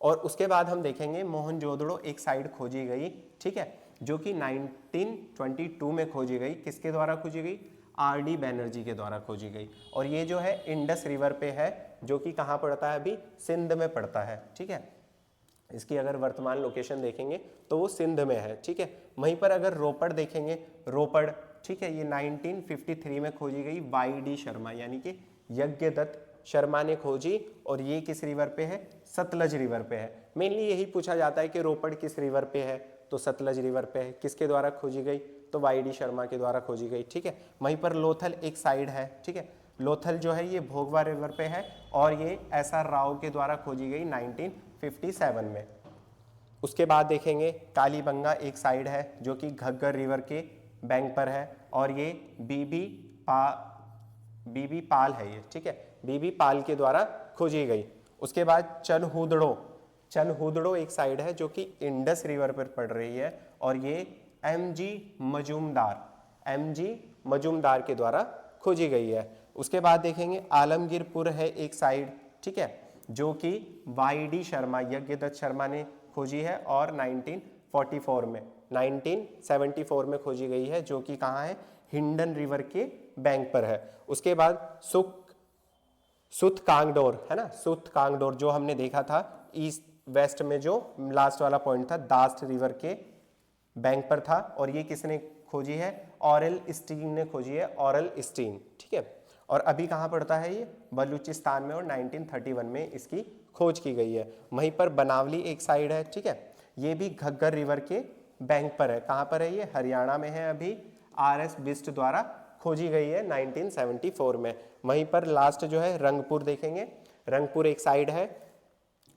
[SPEAKER 1] और उसके बाद हम देखेंगे मोहनजोदड़ो एक साइड खोजी गई। ठीक है, जो कि 1922 में खोजी गई। किसके द्वारा खोजी गई, RD बैनर्जी के द्वारा खोजी गई। और ये जो है इंडस रिवर पे है, जो कि कहाँ पड़ता है, अभी सिंध में पड़ता है। ठीक है, इसकी अगर वर्तमान लोकेशन देखेंगे तो वो सिंध में है। ठीक है, वहीं पर अगर रोपड़ देखेंगे, रोपड़, ठीक है, ये 1953 में खोजी गई YD शर्मा यानी कि यज्ञदत्त शर्मा ने खोजी। और ये किस रिवर पे है, सतलज रिवर पे है। मेनली यही पूछा जाता है कि रोपड़ किस रिवर पे है, तो सतलज रिवर पे है। किसके द्वारा खोजी गई, तो YD शर्मा के द्वारा खोजी गई। ठीक है, वहीं पर लोथल एक साइड है। ठीक है, लोथल जो है ये भोगवा रिवर पे है और ये SR राव के द्वारा खोजी गई 1957 में। उसके बाद देखेंगे कालीबंगा एक साइड है जो कि घग्गर रिवर के बैंक पर है और ये बीबी पाल है ये। ठीक है, बीबी पाल के द्वारा खोजी गई। उसके बाद चनहुदड़ो एक साइड है जो कि इंडस रिवर पर पड़ रही है और ये MG मजूमदार के द्वारा खोजी गई है। उसके बाद देखेंगे आलमगीरपुर है एक साइड, ठीक है, जो कि YD शर्मा यज्ञदत्त शर्मा ने खोजी है और 1974 में खोजी गई है, जो कि कहाँ है, हिंडन रिवर के बैंक पर है। उसके बाद सुत कांगडोर है ना, सुत कांगडोर जो हमने देखा था ईस्ट वेस्ट में, जो लास्ट वाला पॉइंट था, दास्ट रिवर के बैंक पर था और ये किसने खोजी है, ऑरेल स्टीन ने खोजी है, ऑरेल स्टीन। ठीक है, और अभी कहाँ पड़ता है ये, बलूचिस्तान में और 1931 में इसकी खोज की गई है। वहीं पर बनावली एक साइड है। ठीक है, ये भी घग्गर रिवर के बैंक पर है। कहाँ पर है ये, हरियाणा में है। अभी RS बिस्ट द्वारा खोजी गई है 1974 में। वहीं पर लास्ट जो है रंगपुर देखेंगे, रंगपुर एक साइड है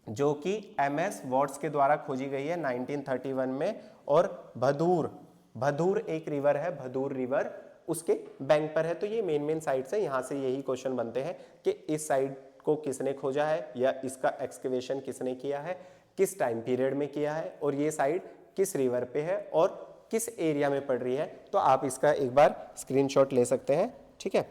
[SPEAKER 1] जो कि MS वॉट्स के द्वारा खोजी गई है 1931 में। और भदूर एक रिवर है, भदूर रिवर उसके बैंक पर है। तो ये मेन साइड्स है, यहाँ से यही क्वेश्चन बनते हैं कि इस साइड को किसने खोजा है या इसका एक्सकेवेशन किसने किया है, किस टाइम पीरियड में किया है और ये साइड किस रिवर पे है और किस एरिया में पड़ रही है। तो आप इसका एक बार स्क्रीनशॉट ले सकते हैं। ठीक है,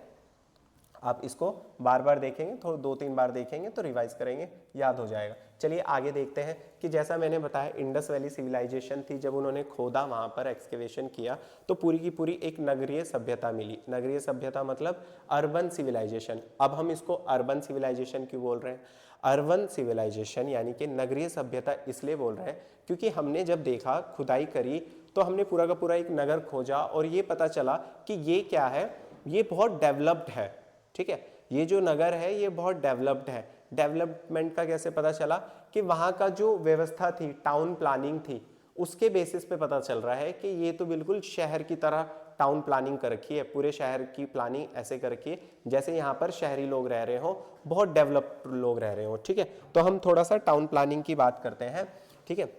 [SPEAKER 1] आप इसको बार बार देखेंगे, थोड़ा 2-3 बार देखेंगे तो रिवाइज करेंगे, याद हो जाएगा। चलिए आगे देखते हैं कि जैसा मैंने बताया इंडस वैली सिविलाइजेशन थी, जब उन्होंने खोदा, वहाँ पर एक्सकेवेशन किया तो पूरी की पूरी एक नगरीय सभ्यता मिली। नगरीय सभ्यता मतलब अर्बन सिविलाइजेशन। अब हम इसको अर्बन सिविलाइजेशन क्यों बोल रहे हैं, अर्बन सिविलाइजेशन यानी कि नगरीय सभ्यता इसलिए बोल रहे हैं क्योंकि हमने जब देखा, खुदाई करी, तो हमने पूरा का पूरा एक नगर खोजा और ये पता चला कि ये क्या है, ये बहुत डेवलप्ड है। ठीक है, ये जो नगर है ये बहुत डेवलप्ड है। डेवलपमेंट का कैसे पता चला कि वहाँ का जो व्यवस्था थी, टाउन प्लानिंग थी, उसके बेसिस पे पता चल रहा है कि ये तो बिल्कुल शहर की तरह टाउन प्लानिंग कर रखी है। पूरे शहर की प्लानिंग ऐसे कर रखी है जैसे यहाँ पर शहरी लोग रह रहे हो, बहुत डेवलप्ड लोग रह रहे हो। ठीक है, तो हम थोड़ा सा टाउन प्लानिंग की बात करते हैं। ठीक है,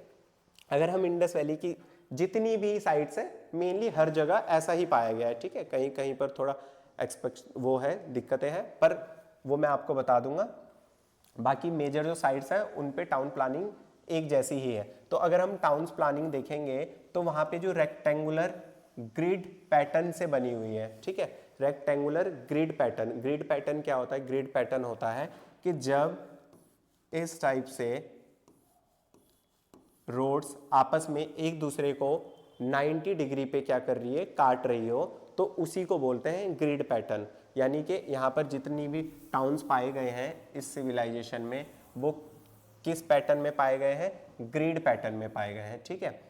[SPEAKER 1] अगर हम इंडस वैली की जितनी भी साइट्स है, मेनली हर जगह ऐसा ही पाया गया है। ठीक है, कहीं कहीं पर थोड़ा वो है, दिक्कतें हैं, पर वो मैं आपको बता दूंगा। बाकी मेजर जो साइट्स हैं उन पे टाउन प्लानिंग एक जैसी ही है। तो अगर हम टाउन्स प्लानिंग देखेंगे तो वहाँ पे जो रेक्टेंगुलर ग्रिड पैटर्न से बनी हुई है। ठीक है, रेक्टेंगुलर ग्रिड पैटर्न क्या होता है, ग्रिड पैटर्न होता है कि जब इस टाइप से रोड्स आपस में एक दूसरे को 90 डिग्री पे क्या कर रही है, काट रही हो, तो उसी को बोलते हैं ग्रिड पैटर्न। यानी कि यहाँ पर जितनी भी टाउन्स पाए गए हैं इस सिविलाइजेशन में, वो किस पैटर्न में पाए गए हैं, ग्रिड पैटर्न में पाए गए हैं। ठीक है,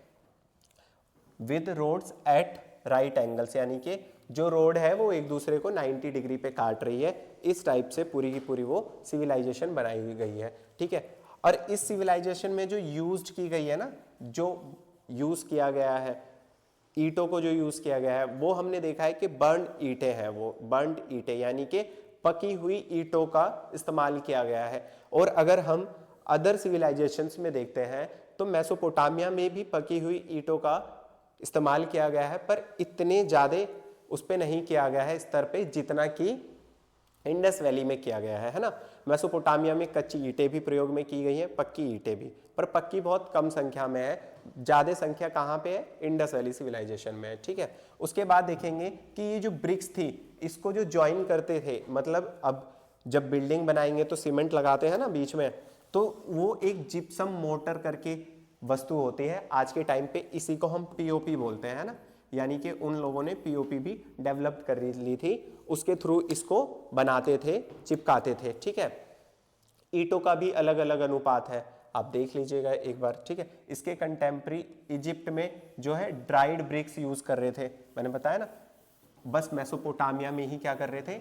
[SPEAKER 1] with roads at right angles, यानी कि जो रोड है वो एक दूसरे को 90 डिग्री पे काट रही है। इस टाइप से पूरी की पूरी वो सिविलाइजेशन बनाई हुई गई है। ठीक है, और इस सिविलाइजेशन में जो यूज्ड की गई है ना, जो यूज किया गया है, ईंटों को जो यूज किया गया है, वो हमने देखा है कि बर्न ईंटें हैं, वो बर्न ईंटें यानी कि पकी हुई ईंटों का इस्तेमाल किया गया है। और अगर हम अदर सिविलाइजेशंस में देखते हैं तो मेसोपोटामिया में भी पकी हुई ईंटों का इस्तेमाल किया गया है, पर इतने ज़्यादा उस पर नहीं किया गया है स्तर पे जितना कि इंडस वैली में किया गया है ना। मेसोपोटामिया में कच्ची ईंटें भी प्रयोग में की गई हैं, पक्की ईंटें भी, पर पक्की बहुत कम संख्या में है, ज़्यादा संख्या कहाँ पे है, इंडस वैली सिविलाइजेशन में है। ठीक है, उसके बाद देखेंगे कि ये जो ब्रिक्स थी, इसको जो ज्वाइन करते थे, मतलब अब जब बिल्डिंग बनाएंगे तो सीमेंट लगाते हैं ना बीच में, तो वो एक जिप्सम मोर्टर करके वस्तु होती है। आज के टाइम पे इसी को हम POP बोलते हैं ना, यानी कि उन लोगों ने पीओपी भी डेवलप कर ली थी, उसके थ्रू इसको बनाते थे, चिपकाते थे। ठीक है, ईंटों का भी अलग अलग अनुपात है, आप देख लीजिएगा एक बार। ठीक है, इसके कंटेम्प्री इजिप्ट में जो है ड्राइड ब्रिक्स यूज कर रहे थे, मैंने बताया ना, बस मेसोपोटामिया में ही क्या कर रहे थे,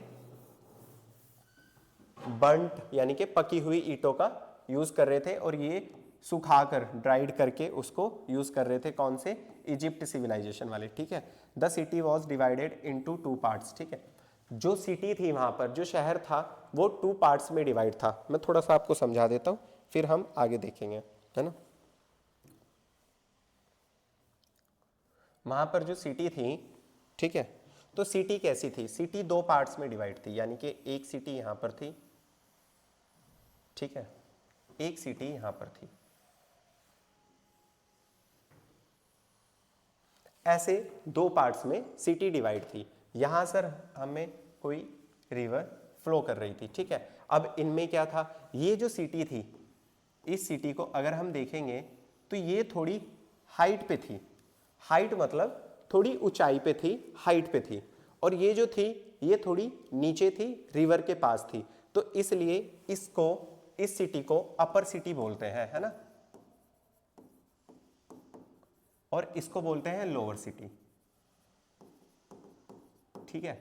[SPEAKER 1] बर्न्ट यानी कि पकी हुई ईंटों का यूज कर रहे थे, और ये सुखाकर ड्राइड करके उसको यूज कर रहे थे, कौन से, इजिप्ट सिविलाइजेशन वाले। ठीक है, the city was divided into 2 parts. ठीक है, जो सिटी थी वहां पर, जो शहर था वो 2 पार्ट्स में डिवाइड था। मैं थोड़ा सा आपको समझा देता हूं, फिर हम आगे देखेंगे, है ना। वहां पर जो सिटी थी, ठीक है, तो सिटी कैसी थी, सिटी 2 पार्ट्स में डिवाइड थी, यानी कि एक सिटी यहां पर थी, ठीक है, एक सिटी यहां पर थी। ऐसे 2 पार्ट्स में सिटी डिवाइड थी। यहां सर हमें कोई रिवर फ्लो कर रही थी। ठीक है, अब इनमें क्या था, ये जो सिटी थी, इस सिटी को अगर हम देखेंगे तो ये थोड़ी हाइट पे थी, हाइट मतलब थोड़ी ऊंचाई पे थी, हाइट पे थी, और ये जो थी ये थोड़ी नीचे थी, रिवर के पास थी। तो इसलिए इसको, इस सिटी को अपर सिटी बोलते हैं, है ना, और इसको बोलते हैं लोअर सिटी। ठीक है,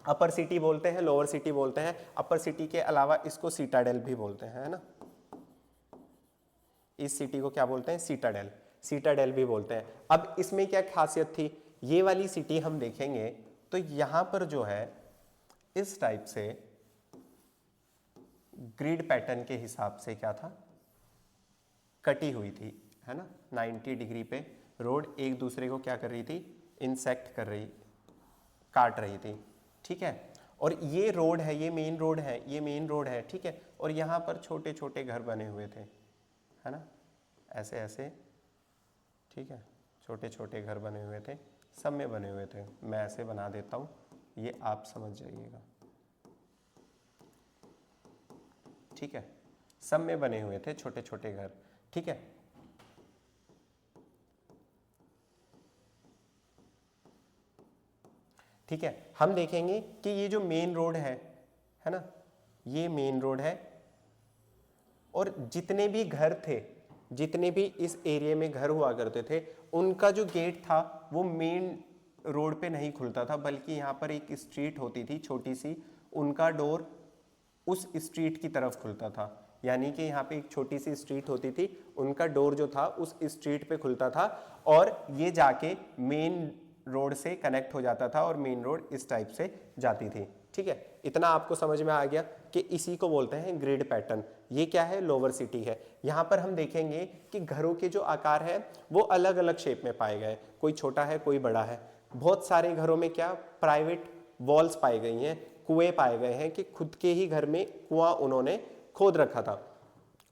[SPEAKER 1] अपर सिटी बोलते हैं, लोअर सिटी बोलते हैं। अपर सिटी के अलावा इसको सीटाडेल भी बोलते हैं, है ना, इस सिटी को क्या बोलते हैं, सीटाडेल, सीटाडेल भी बोलते हैं। अब इसमें क्या खासियत थी, ये वाली सिटी हम देखेंगे तो यहां पर जो है इस टाइप से ग्रिड पैटर्न के हिसाब से क्या था, कटी हुई थी, है ना, 90 डिग्री पे रोड एक दूसरे को क्या कर रही थी, इंसेक्ट कर रही, काट रही थी। ठीक है, और ये रोड है, ये मेन रोड है, ये मेन रोड है। ठीक है, और यहाँ पर छोटे छोटे घर बने हुए थे, है ना, ऐसे ऐसे, ठीक है, छोटे छोटे घर बने हुए थे, सब में बने हुए थे। मैं ऐसे बना देता हूँ, ये आप समझ जाइएगा। ठीक है, सब में बने हुए थे छोटे छोटे घर। ठीक है, ठीक है, हम देखेंगे कि ये जो मेन रोड है ना, ये मेन रोड है, और जितने भी घर थे, जितने भी इस एरिया में घर हुआ करते थे, उनका जो गेट था वो मेन रोड पे नहीं खुलता था, बल्कि यहाँ पर एक स्ट्रीट होती थी छोटी सी, उनका डोर उस स्ट्रीट की तरफ खुलता था। यानी कि यहाँ पे एक छोटी सी स्ट्रीट होती थी, उनका डोर जो था उस स्ट्रीट पे खुलता था, और ये जाके मेन रोड से कनेक्ट हो जाता था, और मेन रोड इस टाइप से जाती थी। ठीक है, इतना आपको समझ में आ गया कि इसी को बोलते हैं ग्रिड पैटर्न। ये क्या है, लोअर सिटी है। यहाँ पर हम देखेंगे कि घरों के जो आकार है वो अलग अलग शेप में पाए गए, कोई छोटा है, कोई बड़ा है। बहुत सारे घरों में क्या, प्राइवेट वॉल्स पाई गई हैं, कुएं पाए गए हैं, कि खुद के ही घर में कुआं उन्होंने खोद रखा था।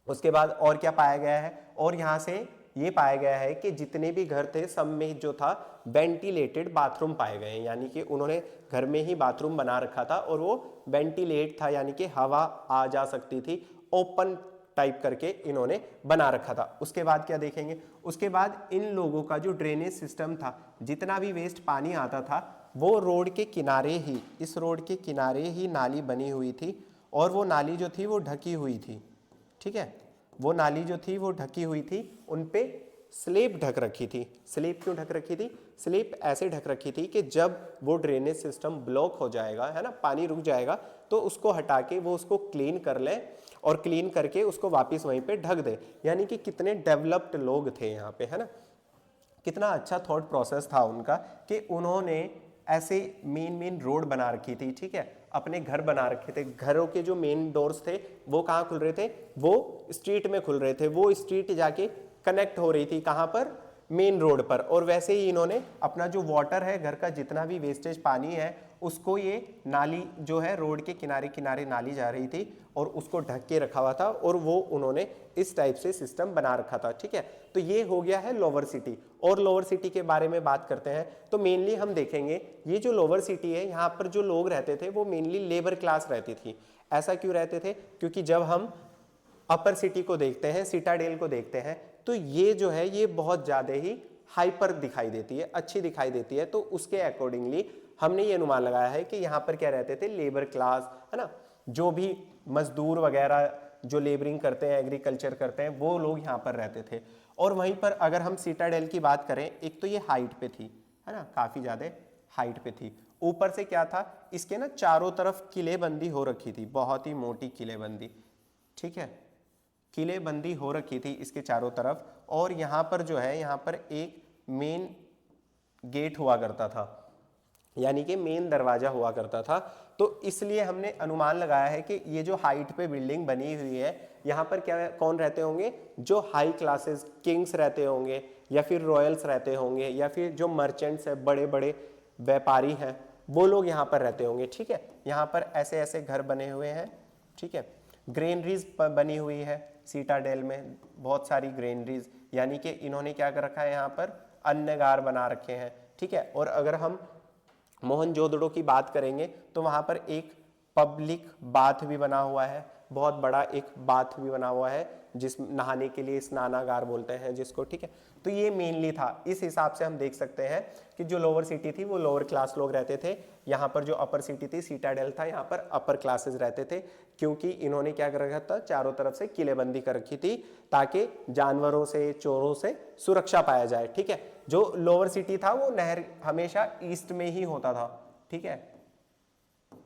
[SPEAKER 1] उसके बाद और क्या पाया गया है, और यहाँ से ये पाया गया है कि जितने भी घर थे सब में जो था वेंटिलेटेड बाथरूम पाए गए हैं, यानी कि उन्होंने घर में ही बाथरूम बना रखा था, और वो वेंटिलेट था, यानी कि हवा आ जा सकती थी, ओपन टाइप करके इन्होंने बना रखा था। उसके बाद क्या देखेंगे, उसके बाद इन लोगों का जो ड्रेनेज सिस्टम था, जितना भी वेस्ट पानी आता था वो रोड के किनारे ही, इस रोड के किनारे ही नाली बनी हुई थी, और वो नाली जो थी वो ढकी हुई थी। ठीक है, वो नाली जो थी वो ढकी हुई थी, उन पे स्लेब ढक रखी थी। स्लेब क्यों ढक रखी थी, स्लेब ऐसे ढक रखी थी कि जब वो ड्रेनेज सिस्टम ब्लॉक हो जाएगा, है ना, पानी रुक जाएगा, तो उसको हटा के वो उसको क्लीन कर ले, और क्लीन करके उसको वापस वहीं पे ढक दे। यानी कि कितने डेवलप्ड लोग थे यहाँ पे, है ना, कितना अच्छा थॉट प्रोसेस था उनका, कि उन्होंने ऐसे मेन रोड बना रखी थी। ठीक है, अपने घर बना रखे थे, घरों के जो मेन डोर्स थे वो कहाँ खुल रहे थे, वो स्ट्रीट में खुल रहे थे, वो स्ट्रीट जाके कनेक्ट हो रही थी कहाँ पर, मेन रोड पर। और वैसे ही इन्होंने अपना जो वाटर है, घर का जितना भी वेस्टेज पानी है, उसको ये नाली जो है, रोड के किनारे किनारे नाली जा रही थी, और उसको ढक के रखा हुआ था, और वो उन्होंने इस टाइप से सिस्टम बना रखा था। ठीक है, तो ये हो गया है लोअर सिटी। और लोअर सिटी के बारे में बात करते हैं तो मेनली हम देखेंगे, ये जो लोअर सिटी है, यहाँ पर जो लोग रहते थे वो मेनली लेबर क्लास रहती थी। ऐसा क्यों रहते थे, क्योंकि जब हम अपर सिटी को देखते हैं, सिटाडेल को देखते हैं, तो ये जो है ये बहुत ज़्यादा ही हाइपर दिखाई देती है, अच्छी दिखाई देती है, तो उसके अकॉर्डिंगली हमने ये अनुमान लगाया है कि यहाँ पर क्या रहते थे, लेबर क्लास, है ना, जो भी मजदूर वगैरह जो लेबरिंग करते हैं, एग्रीकल्चर करते हैं, वो लोग यहाँ पर रहते थे। और वहीं पर अगर हम सिटाडेल की बात करें, एक तो ये हाइट पे थी, है ना, काफ़ी ज़्यादा हाइट पे थी। ऊपर से क्या था, इसके ना चारों तरफ किलेबंदी हो रखी थी, बहुत ही मोटी किलेबंदी, ठीक है, किलेबंदी हो रखी थी इसके चारों तरफ। और यहाँ पर जो है, यहाँ पर एक मेन गेट हुआ करता था, यानी कि मेन दरवाजा हुआ करता था। तो इसलिए हमने अनुमान लगाया है कि ये जो हाइट पे बिल्डिंग बनी हुई है, यहाँ पर क्या कौन रहते होंगे, जो हाई क्लासेस किंग्स रहते होंगे, या फिर रॉयल्स रहते होंगे, या फिर जो मर्चेंट्स है, बड़े बड़े व्यापारी हैं, वो लोग यहाँ पर रहते होंगे, ठीक है। यहाँ पर ऐसे ऐसे घर बने हुए हैं, ठीक है। ग्रेनरीज बनी हुई है सिटाडेल में, बहुत सारी ग्रेनरीज, यानी कि इन्होंने क्या कर रखा है, यहाँ पर अन्नगार बना रखे हैं, ठीक है। और अगर हम मोहनजोदड़ो की बात करेंगे तो वहाँ पर एक पब्लिक बाथ भी बना हुआ है, बहुत बड़ा एक बाथ भी बना हुआ है, जिस नहाने के लिए स्नानागार बोलते हैं जिसको, ठीक है। तो ये मेनली था, इस हिसाब से हम देख सकते हैं कि जो लोअर सिटी थी वो लोअर क्लास लोग रहते थे, यहाँ पर जो अपर सिटी थी सिटाडेल था, यहाँ पर अपर क्लासेस रहते थे, क्योंकि इन्होंने क्या कर रखा था, चारों तरफ से किलेबंदी कर रखी थी ताकि जानवरों से, चोरों से सुरक्षा पाया जाए, ठीक है। जो लोअर सिटी था वो नहर हमेशा ईस्ट में ही होता था, ठीक है,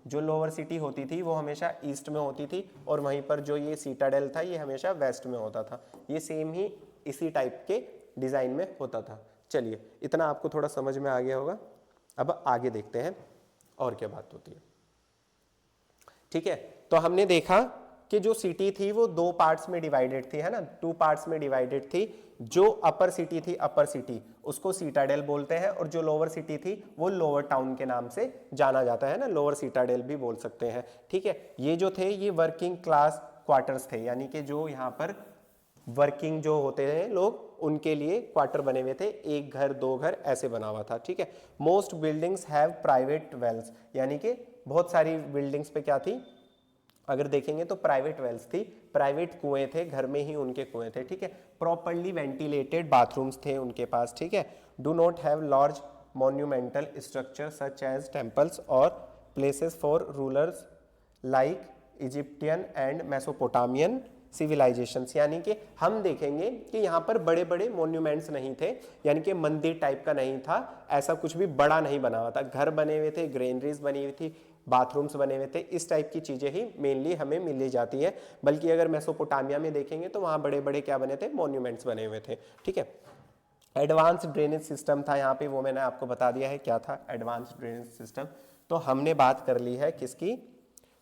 [SPEAKER 1] जो लोअर सिटी होती थी वो हमेशा ईस्ट में होती थी, और वहीं पर जो ये सिटाडेल था ये हमेशा वेस्ट में होता था। ये सेम ही इसी टाइप के डिजाइन में होता था। चलिए, इतना आपको थोड़ा समझ में आ गया होगा। अब आगे देखते हैं और क्या बात होती है, ठीक है। तो हमने देखा कि जो सिटी थी वो दो पार्ट्स में डिवाइडेड थी, है ना, 2 पार्ट्स में डिवाइडेड थी। जो अपर सिटी थी, अपर सिटी, उसको सिटाडेल बोलते हैं, और जो लोअर सिटी थी वो लोअर टाउन के नाम से जाना जाता है ना, लोअर सिटाडेल भी बोल सकते हैं, ठीक है। ये जो थे ये वर्किंग क्लास क्वार्टर्स थे, यानी कि जो यहाँ पर वर्किंग जो होते हैं लोग, उनके लिए क्वार्टर बने हुए थे, एक घर, 2 घर ऐसे बना हुआ था, ठीक है। Most buildings have private wells, यानी कि बहुत सारी बिल्डिंग्स पे क्या थी, अगर देखेंगे तो प्राइवेट वेल्स थी, प्राइवेट कुएं थे, घर में ही उनके कुएं थे, ठीक है। प्रॉपर्ली वेंटिलेटेड बाथरूम्स थे उनके पास, ठीक है। Do not have large monumental structure such as temples और places for rulers like Egyptian and Mesopotamian civilisations, यानी कि हम देखेंगे कि यहाँ पर बड़े बड़े मॉन्यूमेंट्स नहीं थे, यानी कि मंदिर टाइप का नहीं था, ऐसा कुछ भी बड़ा नहीं बना हुआ था, घर बने हुए थे, ग्रेनरीज बनी हुई थी, बाथरूम्स बने हुए थे, इस टाइप की चीजें ही मेनली हमें मिली जाती है। बल्कि अगर मेसोपोटामिया में देखेंगे तो वहाँ बड़े बड़े क्या बने थे, मॉन्यूमेंट्स बने हुए थे, ठीक है। एडवांस ड्रेनेज सिस्टम था यहाँ पे, वो मैंने आपको बता दिया है क्या था एडवांस ड्रेनेज सिस्टम। तो हमने बात कर ली है किसकी,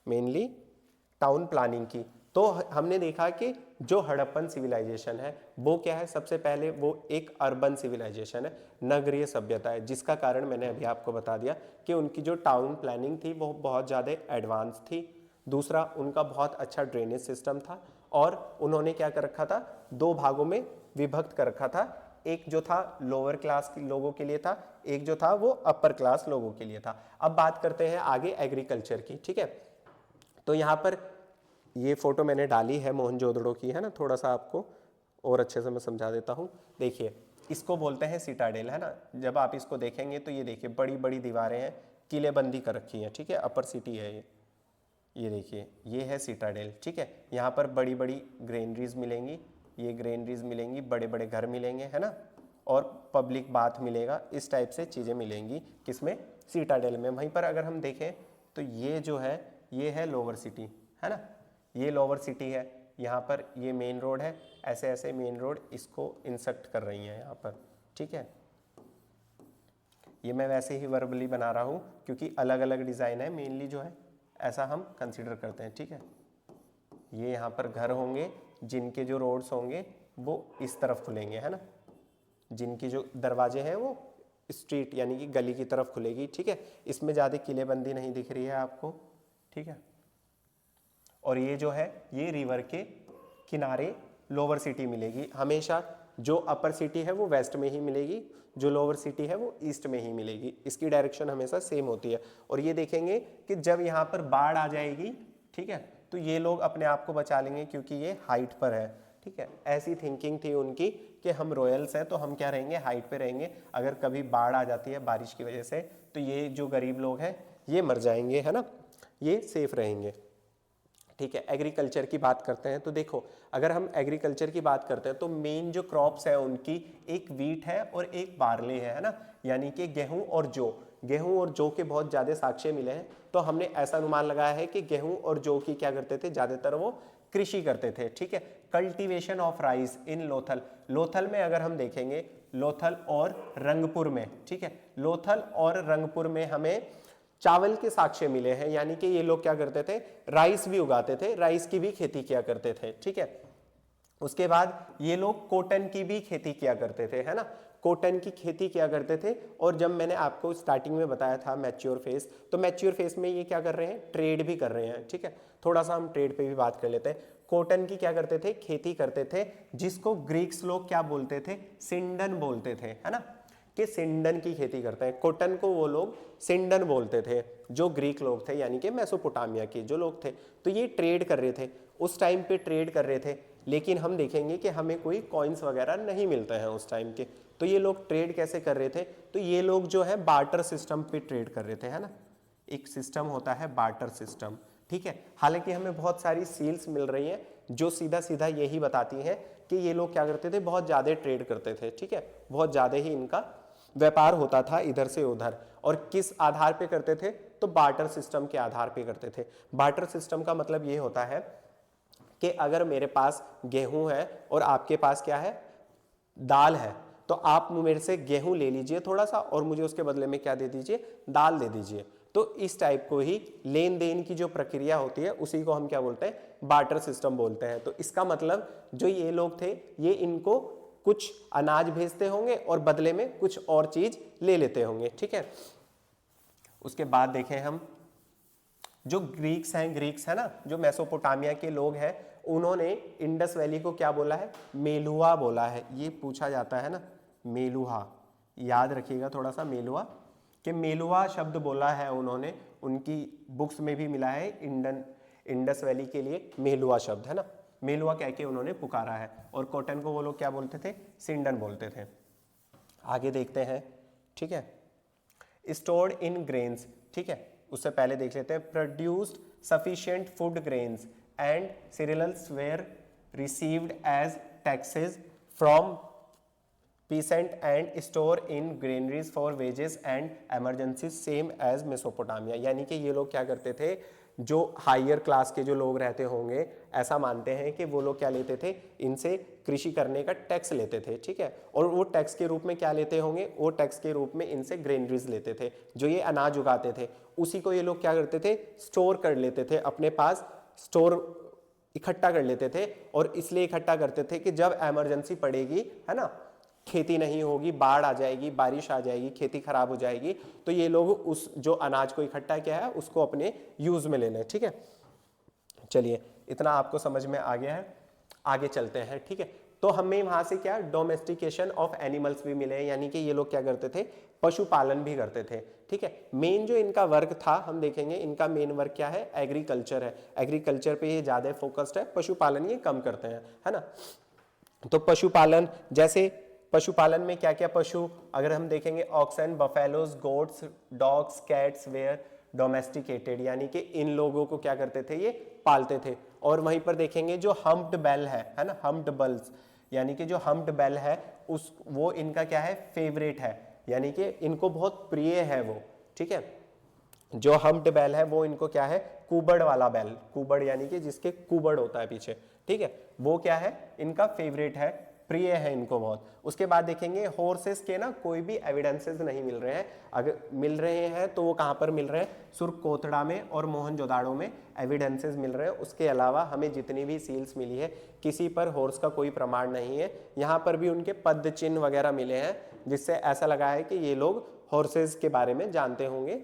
[SPEAKER 1] मेनली टाउन प्लानिंग की। तो हमने देखा कि जो हड़प्पन सिविलाइजेशन है वो क्या है, सबसे पहले वो एक अर्बन सिविलाइजेशन है, नगरीय सभ्यता है, जिसका कारण मैंने अभी आपको बता दिया कि उनकी जो टाउन प्लानिंग थी वो बहुत ज़्यादा एडवांस थी। दूसरा, उनका बहुत अच्छा ड्रेनेज सिस्टम था, और उन्होंने क्या कर रखा था, 2 भागों में विभक्त कर रखा था, एक जो था लोअर क्लास के लोगों के लिए था, एक जो था वो अपर क्लास लोगों के लिए था। अब बात करते हैं आगे एग्रीकल्चर की, ठीक है। तो यहाँ पर ये फोटो मैंने डाली है मोहनजोदड़ो की, है ना, थोड़ा सा आपको और अच्छे से मैं समझा देता हूँ। देखिए, इसको बोलते हैं सिटाडेल, है ना। जब आप इसको देखेंगे तो ये देखिए बड़ी बड़ी दीवारें हैं, किलेबंदी कर रखी हैं, ठीक है, अपर सिटी है ये देखिए, ये है सिटाडेल, ठीक है। यहाँ पर बड़ी बड़ी ग्रेनरीज मिलेंगी, ये ग्रेनरीज मिलेंगी, बड़े बड़े घर मिलेंगे, है ना, और पब्लिक बाथ मिलेगा, इस टाइप से चीज़ें मिलेंगी किसमें, सिटाडेल में। वहीं पर अगर हम देखें तो ये जो है ये है लोअर सिटी, है ना, ये लोअर सिटी है, यहाँ पर ये मेन रोड है, ऐसे ऐसे मेन रोड इसको इंसर्ट कर रही हैं यहाँ पर, ठीक है। ये मैं वैसे ही वर्बली बना रहा हूँ क्योंकि अलग अलग डिज़ाइन है, मेनली जो है ऐसा हम कंसीडर करते हैं, ठीक है। ये यहाँ पर घर होंगे जिनके जो रोड्स होंगे वो इस तरफ खुलेंगे, है ना, जिनकी जो दरवाजे हैं वो स्ट्रीट यानी कि गली की तरफ खुलेगी, ठीक है। इसमें ज़्यादा किलेबंदी नहीं दिख रही है आपको, ठीक है। और ये जो है ये रिवर के किनारे लोअर सिटी मिलेगी, हमेशा जो अपर सिटी है वो वेस्ट में ही मिलेगी, जो लोअर सिटी है वो ईस्ट में ही मिलेगी, इसकी डायरेक्शन हमेशा सेम होती है। और ये देखेंगे कि जब यहाँ पर बाढ़ आ जाएगी, ठीक है, तो ये लोग अपने आप को बचा लेंगे क्योंकि ये हाइट पर है, ठीक है, ऐसी थिंकिंग थी उनकी कि हम रॉयल्स हैं तो हम क्या रहेंगे, हाइट पे रहेंगे, अगर कभी बाढ़ आ जाती है बारिश की वजह से तो ये जो गरीब लोग हैं ये मर जाएंगे, है ना, ये सेफ रहेंगे। ठीक है, एग्रीकल्चर की बात करते हैं तो देखो, अगर हम एग्रीकल्चर की बात करते हैं तो मेन जो क्रॉप्स है उनकी एक वीट है और एक बार्ले है ना, यानी कि गेहूं और जौ। गेहूं और जौ के बहुत ज़्यादा साक्ष्य मिले हैं, तो हमने ऐसा अनुमान लगाया है कि गेहूं और जौ की क्या करते थे, ज़्यादातर वो कृषि करते थे। ठीक है, कल्टीवेशन ऑफ राइस इन लोथल, लोथल में अगर हम देखेंगे, लोथल और रंगपुर में, ठीक है, लोथल और रंगपुर में हमें चावल के साक्ष्य मिले हैं, यानी कि ये लोग क्या करते थे, राइस भी उगाते थे, राइस की भी खेती किया करते थे। ठीक है, उसके बाद ये लोग कॉटन की भी खेती किया करते थे, है ना, कॉटन की खेती किया करते थे। और जब मैंने आपको स्टार्टिंग में बताया था मैच्योर फेस, तो मैच्योर फेस में ये क्या कर रहे हैं, ट्रेड भी कर रहे हैं। ठीक है, थोड़ा सा हम ट्रेड पे भी बात कर लेते हैं। कॉटन की क्या करते थे, खेती करते थे, जिसको ग्रीक्स लोग क्या बोलते थे, सिंडन बोलते थे, है ना, कि सिंडन की खेती करते हैं। कॉटन को वो लोग सिंडन बोलते थे, जो ग्रीक लोग थे, यानी कि मेसोपोटामिया के जो लोग थे। तो ये ट्रेड कर रहे थे, उस टाइम पे ट्रेड कर रहे थे, लेकिन हम देखेंगे कि हमें कोई कॉइन्स वगैरह नहीं मिलते हैं उस टाइम के। तो ये लोग ट्रेड कैसे कर रहे थे, तो ये लोग जो है बार्टर सिस्टम पे ट्रेड कर रहे थे, है ना, एक सिस्टम होता है बार्टर सिस्टम। ठीक है, हालांकि हमें बहुत सारी सील्स मिल रही हैं जो सीधा सीधा यही बताती हैं कि ये लोग क्या करते थे, बहुत ज़्यादा ट्रेड करते थे। ठीक है, बहुत ज़्यादा ही इनका व्यापार होता था इधर से उधर। और किस आधार पे करते थे, तो बार्टर सिस्टम के आधार पे करते थे। बार्टर सिस्टम का मतलब ये होता है कि अगर मेरे पास गेहूं है और आपके पास क्या है, दाल है, तो आप मेरे से गेहूं ले लीजिए थोड़ा सा और मुझे उसके बदले में क्या दे दीजिए, दाल दे दीजिए। तो इस टाइप को ही लेन देन की जो प्रक्रिया होती है उसी को हम क्या बोलते हैं, बार्टर सिस्टम बोलते हैं। तो इसका मतलब जो ये लोग थे, ये इनको कुछ अनाज भेजते होंगे और बदले में कुछ और चीज ले लेते होंगे। ठीक है, उसके बाद देखें हम, जो ग्रीक्स हैं, ग्रीक्स है ना, जो मेसोपोटामिया के लोग हैं, उन्होंने इंडस वैली को क्या बोला है, मेलुहा बोला है। ये पूछा जाता है ना, मेलुहा, याद रखिएगा थोड़ा सा मेलुहा, कि मेलुहा शब्द बोला है उन्होंने, उनकी बुक्स में भी मिला है, इंडस वैली के लिए मेलुहा शब्द, है ना, मेलुहा कह के उन्होंने पुकारा है। और कॉटन को वो लोग क्या बोलते थे, सिंडन बोलते थे। आगे देखते हैं। ठीक है, स्टोर्ड इन ग्रेन्स, ठीक है, उससे पहले देख लेते हैं, produced sufficient food grains and cereals were received as taxes from peasant and store in granaries for wages and emergencies same as Mesopotamia. यानी कि ये लोग क्या करते थे, जो हायर क्लास के जो लोग रहते होंगे, ऐसा मानते हैं कि वो लोग क्या लेते थे, इनसे कृषि करने का टैक्स लेते थे। ठीक है, और वो टैक्स के रूप में क्या लेते होंगे, वो टैक्स के रूप में इनसे ग्रेनरीज लेते थे, जो ये अनाज उगाते थे, उसी को ये लोग क्या करते थे, स्टोर कर लेते थे अपने पास, स्टोर इकट्ठा कर लेते थे। और इसलिए इकट्ठा करते थे कि जब इमरजेंसी पड़ेगी, है ना, खेती नहीं होगी, बाढ़ आ जाएगी, बारिश आ जाएगी, खेती खराब हो जाएगी, तो ये लोग उस जो अनाज को इकट्ठा किया है उसको अपने यूज में ले लें। ठीक है, चलिए इतना आपको समझ में आ गया है, आगे चलते हैं। ठीक है, तो हमें वहां से क्या, डोमेस्टिकेशन ऑफ एनिमल्स भी मिले हैं, यानी कि ये लोग क्या करते थे, पशुपालन भी करते थे। ठीक है, मेन जो इनका वर्क था, हम देखेंगे इनका मेन वर्क क्या है, एग्रीकल्चर है। एग्रीकल्चर पे ये ज्यादा फोकस्ड है, पशुपालन ये कम करते हैं, है ना। तो पशुपालन, जैसे पशुपालन में क्या क्या पशु, अगर हम देखेंगे, oxen, buffaloes, goats, dogs, cats were domesticated, यानी कि इन लोगों को क्या करते थे, ये पालते थे। और वहीं पर देखेंगे जो हम्प्ड बेल है ना, हम्प्ड बल्स, यानी कि जो हम्प्ड बेल है उस वो इनका क्या है, फेवरेट है, यानी कि इनको बहुत प्रिय है वो। ठीक है, जो हम्प्ड बेल है वो इनको क्या है, कुबड़ वाला बैल, कुबड़ यानी कि जिसके कुबड़ होता है पीछे। ठीक है, वो क्या है, इनका फेवरेट है, प्रिय है इनको बहुत। उसके बाद देखेंगे हॉर्सेस के ना कोई भी एविडेंसेस नहीं मिल रहे हैं, अगर मिल रहे हैं तो वो कहाँ पर मिल रहे हैं, सुरकोतड़ा में और मोहनजोदाड़ो में एविडेंसेस मिल रहे हैं। उसके अलावा हमें जितनी भी सील्स मिली है, किसी पर हॉर्स का कोई प्रमाण नहीं है। यहाँ पर भी उनके पद चिन्ह वगैरह मिले हैं, जिससे ऐसा लगा है कि ये लोग हॉर्सेस के बारे में जानते होंगे,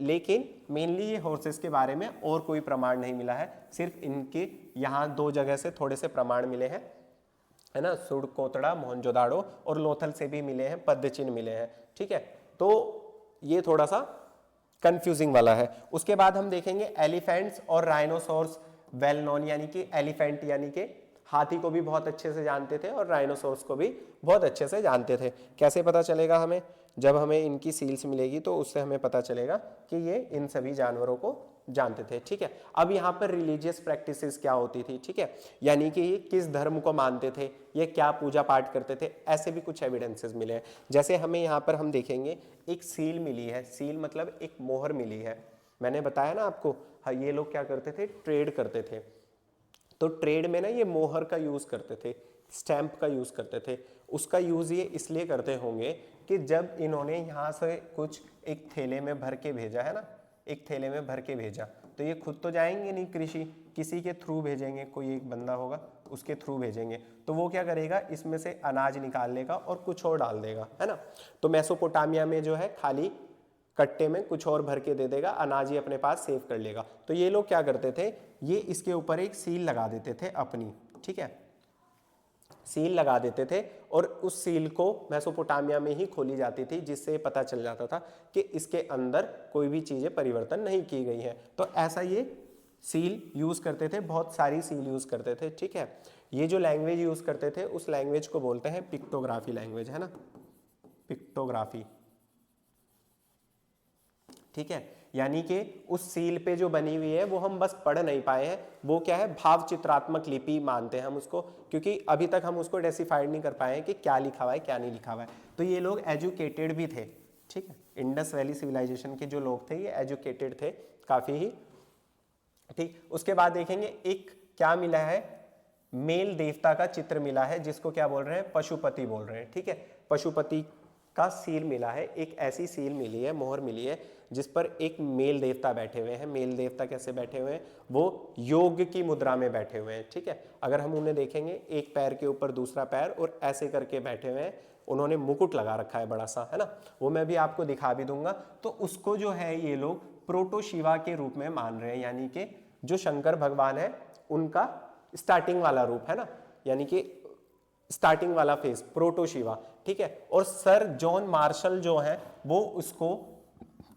[SPEAKER 1] लेकिन मेनली ये हॉर्सेस के बारे में और कोई प्रमाण नहीं मिला है। सिर्फ इनके यहाँ 2 जगह से थोड़े से प्रमाण मिले हैं, है ना, सुरकोतड़ा, मोहनजोदाड़ो और लोथल से भी मिले हैं, पद चिन्ह मिले हैं। ठीक है, तो ये थोड़ा सा कंफ्यूजिंग वाला है। उसके बाद हम देखेंगे एलिफेंट्स और राइनोसोर्स वेल नोन, यानी कि एलिफेंट यानी कि हाथी को भी बहुत अच्छे से जानते थे और राइनोसोर्स को भी बहुत अच्छे से जानते थे। कैसे पता चलेगा हमें? जब हमें इनकी सील्स मिलेगी तो उससे हमें पता चलेगा कि ये इन सभी जानवरों को जानते थे। ठीक है, अब यहाँ पर रिलीजियस प्रैक्टिसेस क्या होती थी, ठीक है, यानी कि ये किस धर्म को मानते थे, ये क्या पूजा पाठ करते थे, ऐसे भी कुछ एविडेंसेस मिले हैं। जैसे हमें यहाँ पर हम देखेंगे एक सील मिली है, सील मतलब एक मोहर मिली है। मैंने बताया ना आपको, हाँ, ये लोग क्या करते थे, ट्रेड करते थे। तो ट्रेड में ना ये मोहर का यूज करते थे, स्टैंप का यूज करते थे। उसका यूज ये इसलिए करते होंगे कि जब इन्होंने यहाँ से कुछ एक थैले में भर के भेजा है ना, एक थैले में भर के भेजा, तो ये खुद तो जाएंगे नहीं कृषि, किसी के थ्रू भेजेंगे, कोई एक बंदा होगा उसके थ्रू भेजेंगे, तो वो क्या करेगा, इसमें से अनाज निकाल लेगा और कुछ और डाल देगा, है ना। तो मेसोपोटामिया में जो है खाली कट्टे में कुछ और भर के दे देगा, अनाज ही अपने पास सेव कर लेगा। तो ये लोग क्या करते थे, ये इसके ऊपर एक सील लगा देते थे अपनी, ठीक है, सील लगा देते थे और उस सील को मेसोपोटामिया में ही खोली जाती थी, जिससे पता चल जाता था कि इसके अंदर कोई भी चीजें परिवर्तन नहीं की गई हैं। तो ऐसा ये सील यूज करते थे, बहुत सारी सील यूज करते थे, ठीक है। ये जो लैंग्वेज यूज करते थे उस लैंग्वेज को बोलते हैं पिक्टोग्राफी लैंग्वेज, है ना, पिक्टोग्राफी, ठीक है। यानी कि उस सील पे जो बनी हुई है वो हम बस पढ़ नहीं पाए हैं, वो क्या है, भाव चित्रात्मक लिपि मानते हैं हम उसको, क्योंकि अभी तक हम उसको डेसिफाइड नहीं कर पाए हैं कि क्या लिखा हुआ है क्या नहीं लिखा हुआ है। तो ये लोग एजुकेटेड भी थे, ठीक है, इंडस वैली सिविलाइजेशन के जो लोग थे ये एजुकेटेड थे काफी ही, ठीक। उसके बाद देखेंगे एक क्या मिला है, मेल देवता का चित्र मिला है, जिसको क्या बोल रहे हैं, पशुपति बोल रहे हैं, ठीक है। पशुपति का सील मिला है, एक ऐसी सील मिली है, मोहर मिली है, जिस पर एक मेल देवता बैठे हुए हैं। मेल देवता कैसे बैठे हुए हैं, वो योग की मुद्रा में बैठे हुए हैं, ठीक है। अगर हम उन्हें देखेंगे, एक पैर के ऊपर दूसरा पैर और ऐसे करके बैठे हुए हैं, उन्होंने मुकुट लगा रखा है बड़ा सा, है ना, वो मैं भी आपको दिखा भी दूंगा। तो उसको जो है ये लोग प्रोटो शिवा के रूप में मान रहे हैं, यानी कि जो शंकर भगवान है उनका स्टार्टिंग वाला रूप, है ना, यानी कि स्टार्टिंग वाला फेज प्रोटो शिवा, ठीक है। और सर जॉन मार्शल जो है वो उसको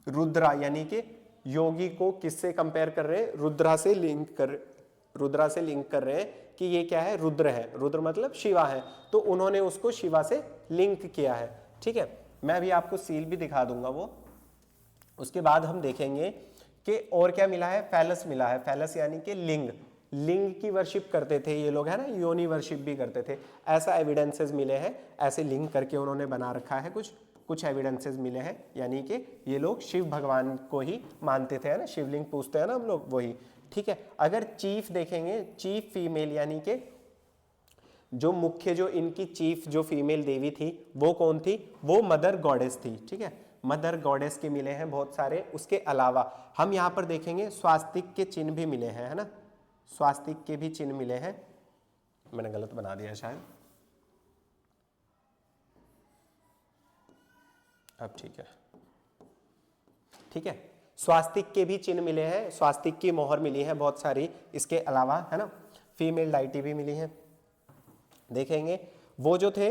[SPEAKER 1] रुद्रा, यानी कि योगी को किससे कंपेयर कर रहे हैं, रुद्रा से लिंक कर रहे हैं कि ये क्या है, रुद्र है, रुद्र मतलब शिवा है, तो उन्होंने उसको शिवा से लिंक किया है, ठीक है। मैं भी आपको सील भी दिखा दूंगा वो। उसके बाद हम देखेंगे कि और क्या मिला है, फैलस मिला है, फैलस यानी कि लिंग, लिंग की वर्शिप करते थे ये लोग, है ना, योनि वर्शिप भी करते थे, ऐसा एविडेंसेस मिले हैं, ऐसे लिंक करके उन्होंने बना रखा है, कुछ एविडेंसेस मिले हैं, यानी कि ये लोग शिव भगवान को ही मानते थे, है ना, शिवलिंग पूजते हैं ना हम लोग, वही, ठीक है। अगर चीफ देखेंगे, चीफ फीमेल यानी कि जो मुख्य, जो इनकी चीफ जो फीमेल देवी थी वो कौन थी, वो मदर गॉडेस थी, ठीक है, मदर गॉडेस के मिले हैं बहुत सारे। उसके अलावा हम यहाँ पर देखेंगे स्वास्तिक के चिन्ह भी मिले हैं, है ना, स्वास्तिक के भी चिन्ह मिले हैं, मैंने गलत बना दिया शायद, अब ठीक है, ठीक है, स्वास्तिक के भी चिन्ह मिले हैं, स्वास्तिक की मोहर मिली है बहुत सारी, इसके अलावा, है ना, फीमेल डाइटी भी मिली है। देखेंगे वो जो थे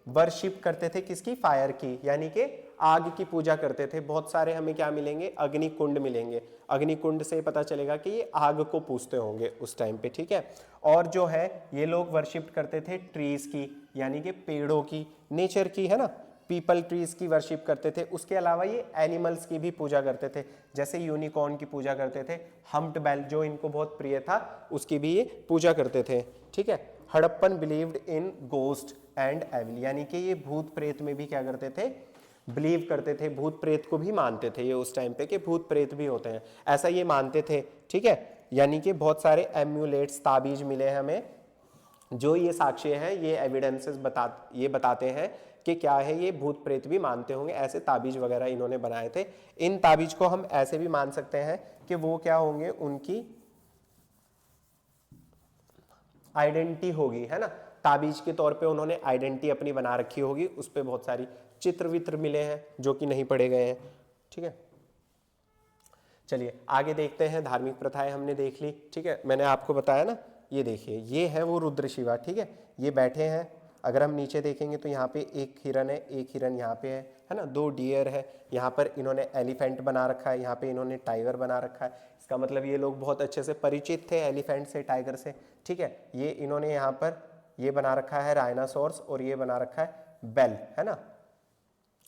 [SPEAKER 1] वर्शिप करते थे किसकी, फायर की, यानी कि आग की पूजा करते थे। बहुत सारे हमें क्या मिलेंगे, अग्निकुंड मिलेंगे, अग्निकुंड से पता चलेगा कि ये आग को पूजते होंगे उस टाइम पे, ठीक है। और जो है ये लोग वर्शिप करते थे ट्रीज की, यानी कि पेड़ों की, नेचर की, है ना, पीपल ट्रीज की वर्शिप करते थे। उसके अलावा ये एनिमल्स की भी पूजा करते थे, जैसे यूनिकॉर्न की पूजा करते थे, हम्प्ड बैल जो इनको बहुत प्रिय था उसकी भी ये पूजा करते थे, ठीक है। Harappan believed in ghost and evil, यानी कि ये भूत प्रेत में भी क्या करते थे, बिलीव करते थे, भूत प्रेत को भी मानते थे ये उस टाइम पे कि भूत प्रेत भी होते हैं, ऐसा ये मानते थे, ठीक है। यानी कि बहुत सारे एम्यूलेट्स, ताबीज मिले हैं हमें, जो ये साक्ष्य हैं, ये एविडेंसेस बताते हैं कि क्या है, ये भूत प्रेत भी मानते होंगे, ऐसे ताबीज वगैरह इन्होंने बनाए थे। इन ताबीज को हम ऐसे भी मान सकते हैं कि वो क्या होंगे, उनकी आइडेंटिटी होगी, है ना, ताबीज के तौर पे उन्होंने आइडेंटिटी अपनी बना रखी होगी, उस पर बहुत सारी चित्र वित्र मिले हैं जो कि नहीं पढ़े गए हैं, ठीक है। चलिए आगे देखते हैं, धार्मिक प्रथाएं हमने देख ली, ठीक है। मैंने आपको बताया ना, ये देखिए ये है वो रुद्र शिवा, ठीक है, ये बैठे हैं। अगर हम नीचे देखेंगे तो यहाँ पे एक हिरन है, एक हिरन यहाँ पे है ना, 2 डियर है, यहाँ पर इन्होंने एलिफेंट बना रखा है, यहाँ पे इन्होंने टाइगर बना रखा है। इसका मतलब ये लोग बहुत अच्छे से परिचित थे एलिफेंट से, टाइगर से, ठीक है। ये इन्होंने यहाँ पर ये बना रखा है राइनासोर्स, और ये बना रखा है बेल, है ना,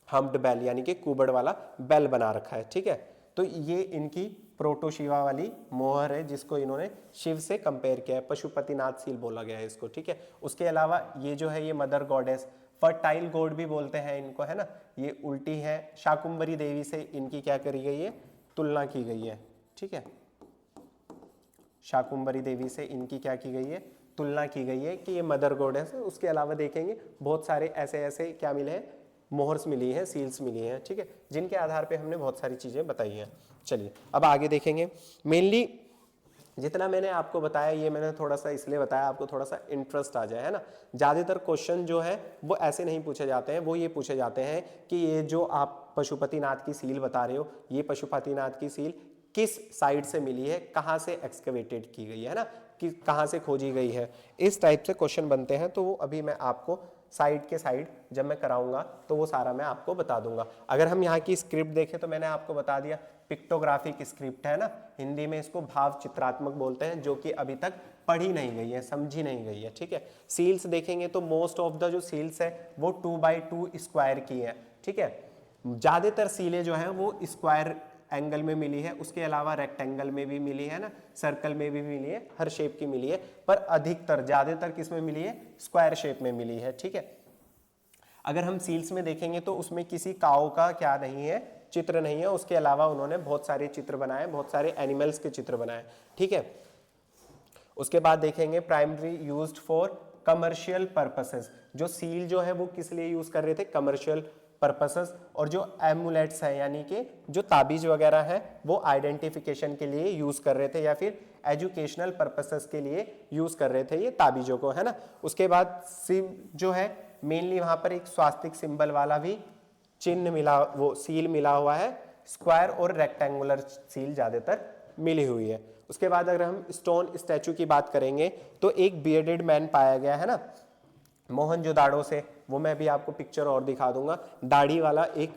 [SPEAKER 1] हम्प्ड बेल यानी कि कुबड़ वाला बेल बना रखा है, ठीक है। तो ये इनकी प्रोटोशिवा वाली मोहर है जिसको इन्होंने शिव से कंपेयर किया है, पशुपतिनाथ सील बोला गया है इसको, ठीक है। उसके अलावा ये जो है ये मदर गॉडेस, फर्टाइल गॉड भी बोलते हैं इनको, है ना, ये उल्टी है, शाकुंभरी देवी से इनकी क्या करी गई है, तुलना की गई है, ठीक है। शाकुंभरी देवी से इनकी क्या की गई है, तुलना की गई है कि ये मदर गॉडेस है। उसके अलावा देखेंगे बहुत सारे ऐसे ऐसे क्या मिले हैं, मोहर्स मिली हैं, सील्स मिली हैं, ठीक है, जिनके आधार पे हमने बहुत सारी चीज़ें बताई हैं। चलिए अब आगे देखेंगे। मेनली जितना मैंने आपको बताया ये मैंने थोड़ा सा इसलिए बताया आपको थोड़ा सा इंटरेस्ट आ जाए, है ना। ज़्यादातर क्वेश्चन जो है वो ऐसे नहीं पूछे जाते हैं, वो ये पूछे जाते हैं कि ये जो आप पशुपतिनाथ की सील बता रहे हो, ये पशुपतिनाथ की सील किस साइड से मिली है, कहाँ से एक्सकवेटेड की गई है ना, कि कहाँ से खोजी गई है, इस टाइप से क्वेश्चन बनते हैं। तो वो अभी मैं आपको साइड के साइड जब मैं कराऊंगा तो वो सारा मैं आपको बता दूंगा। अगर हम यहाँ की स्क्रिप्ट देखें तो मैंने आपको बता दिया पिक्टोग्राफिक स्क्रिप्ट है ना, हिंदी में इसको भाव चित्रात्मक बोलते हैं, जो कि अभी तक पढ़ी नहीं गई है, समझी नहीं गई है, ठीक है। सील्स देखेंगे तो मोस्ट ऑफ द जो सील्स है वो 2x2 स्क्वायर की है, ठीक है। ज्यादातर सीलें जो हैं वो स्क्वायर एंगल में मिली है, उसके अलावा रेक्टेंगल में भी मिली है ना, सर्कल में भी मिली है, हर शेप की मिली है, पर अधिकतर ज्यादातर किस में मिली है, स्क्वायर शेप में मिली है, ठीक है। अगर हम सील्स में देखेंगे तो उसमें किसी काऊ का क्या नहीं है, चित्र नहीं है, उसके अलावा उन्होंने बहुत सारे चित्र बनाए, बहुत सारे एनिमल्स के चित्र बनाए, ठीक है। उसके बाद देखेंगे primary used for commercial purposes, जो सील जो है वो किस लिए यूज कर रहे थे, कमर्शियल पर्पसेस। और जो एमुलेट्स है यानी कि जो ताबीज वगैरह है वो आइडेंटिफिकेशन के लिए यूज कर रहे थे या फिर एजुकेशनल पर्पसेस के लिए यूज कर रहे थे ये ताबीजों को, है ना। उसके बाद सिम जो है मेनली वहां पर एक स्वास्तिक सिंबल वाला भी चिन्ह मिला, वो सील मिला हुआ है, स्क्वायर और रेक्टेंगुलर सील ज्यादातर मिली हुई है। उसके बाद अगर हम स्टोन स्टैचू की बात करेंगे तो एक बियर्डेड मैन पाया गया है ना मोहनजोदाड़ो से, वो मैं भी आपको पिक्चर और दिखा दूंगा। दाढ़ी वाला एक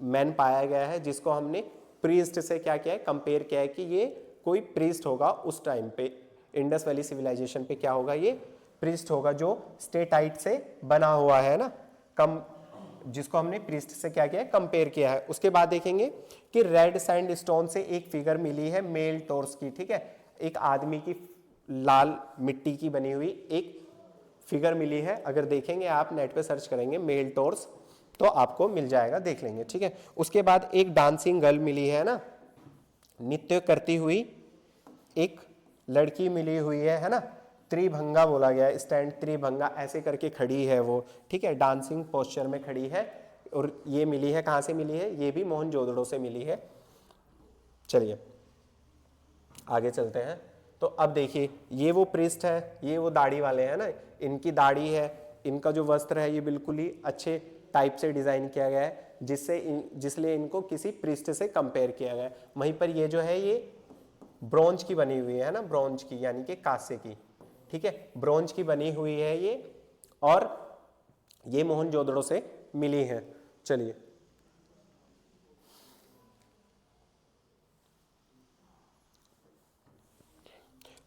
[SPEAKER 1] मैन पाया गया है जिसको हमने प्रीस्ट से क्या किया है, कंपेयर किया है कि ये कोई प्रीस्ट होगा उस टाइम पे, इंडस वैली सिविलाइजेशन पे क्या होगा, ये प्रीस्ट होगा जो स्टेटाइट से बना हुआ है ना, कम, जिसको हमने प्रीस्ट से क्या किया है, कंपेयर किया है। उसके बाद देखेंगे कि रेड सैंड स्टोन से एक फिगर मिली है मेल टॉर्स की, ठीक है, एक आदमी की लाल मिट्टी की बनी हुई एक फिगर मिली है। अगर देखेंगे आप नेट पे सर्च करेंगे मेल टॉर्स तो आपको मिल जाएगा, देख लेंगे, ठीक है। उसके बाद एक डांसिंग गर्ल मिली है ना, नृत्य करती हुई एक लड़की मिली हुई है ना, त्रिभंगा बोला गया है, स्टैंड त्रिभंगा ऐसे करके खड़ी है वो, ठीक है, डांसिंग पोस्चर में खड़ी है। और ये मिली है, कहाँ से मिली है, ये भी मोहनजोदड़ो से मिली है। चलिए आगे चलते हैं। तो अब देखिए ये वो प्रिस्ट है, ये वो दाढ़ी वाले हैं ना, इनकी दाढ़ी है, इनका जो वस्त्र है ये बिल्कुल ही अच्छे टाइप से डिजाइन किया गया है, जिसलिए इनको किसी प्रिस्ट से कंपेयर किया गया है। वहीं पर ये जो है ये ब्रोंज की बनी हुई है ना, ब्रोंज की यानी कि कांसे की, ठीक है, ब्रोंज की बनी हुई है ये, और ये मोहनजोदड़ो से मिली है। चलिए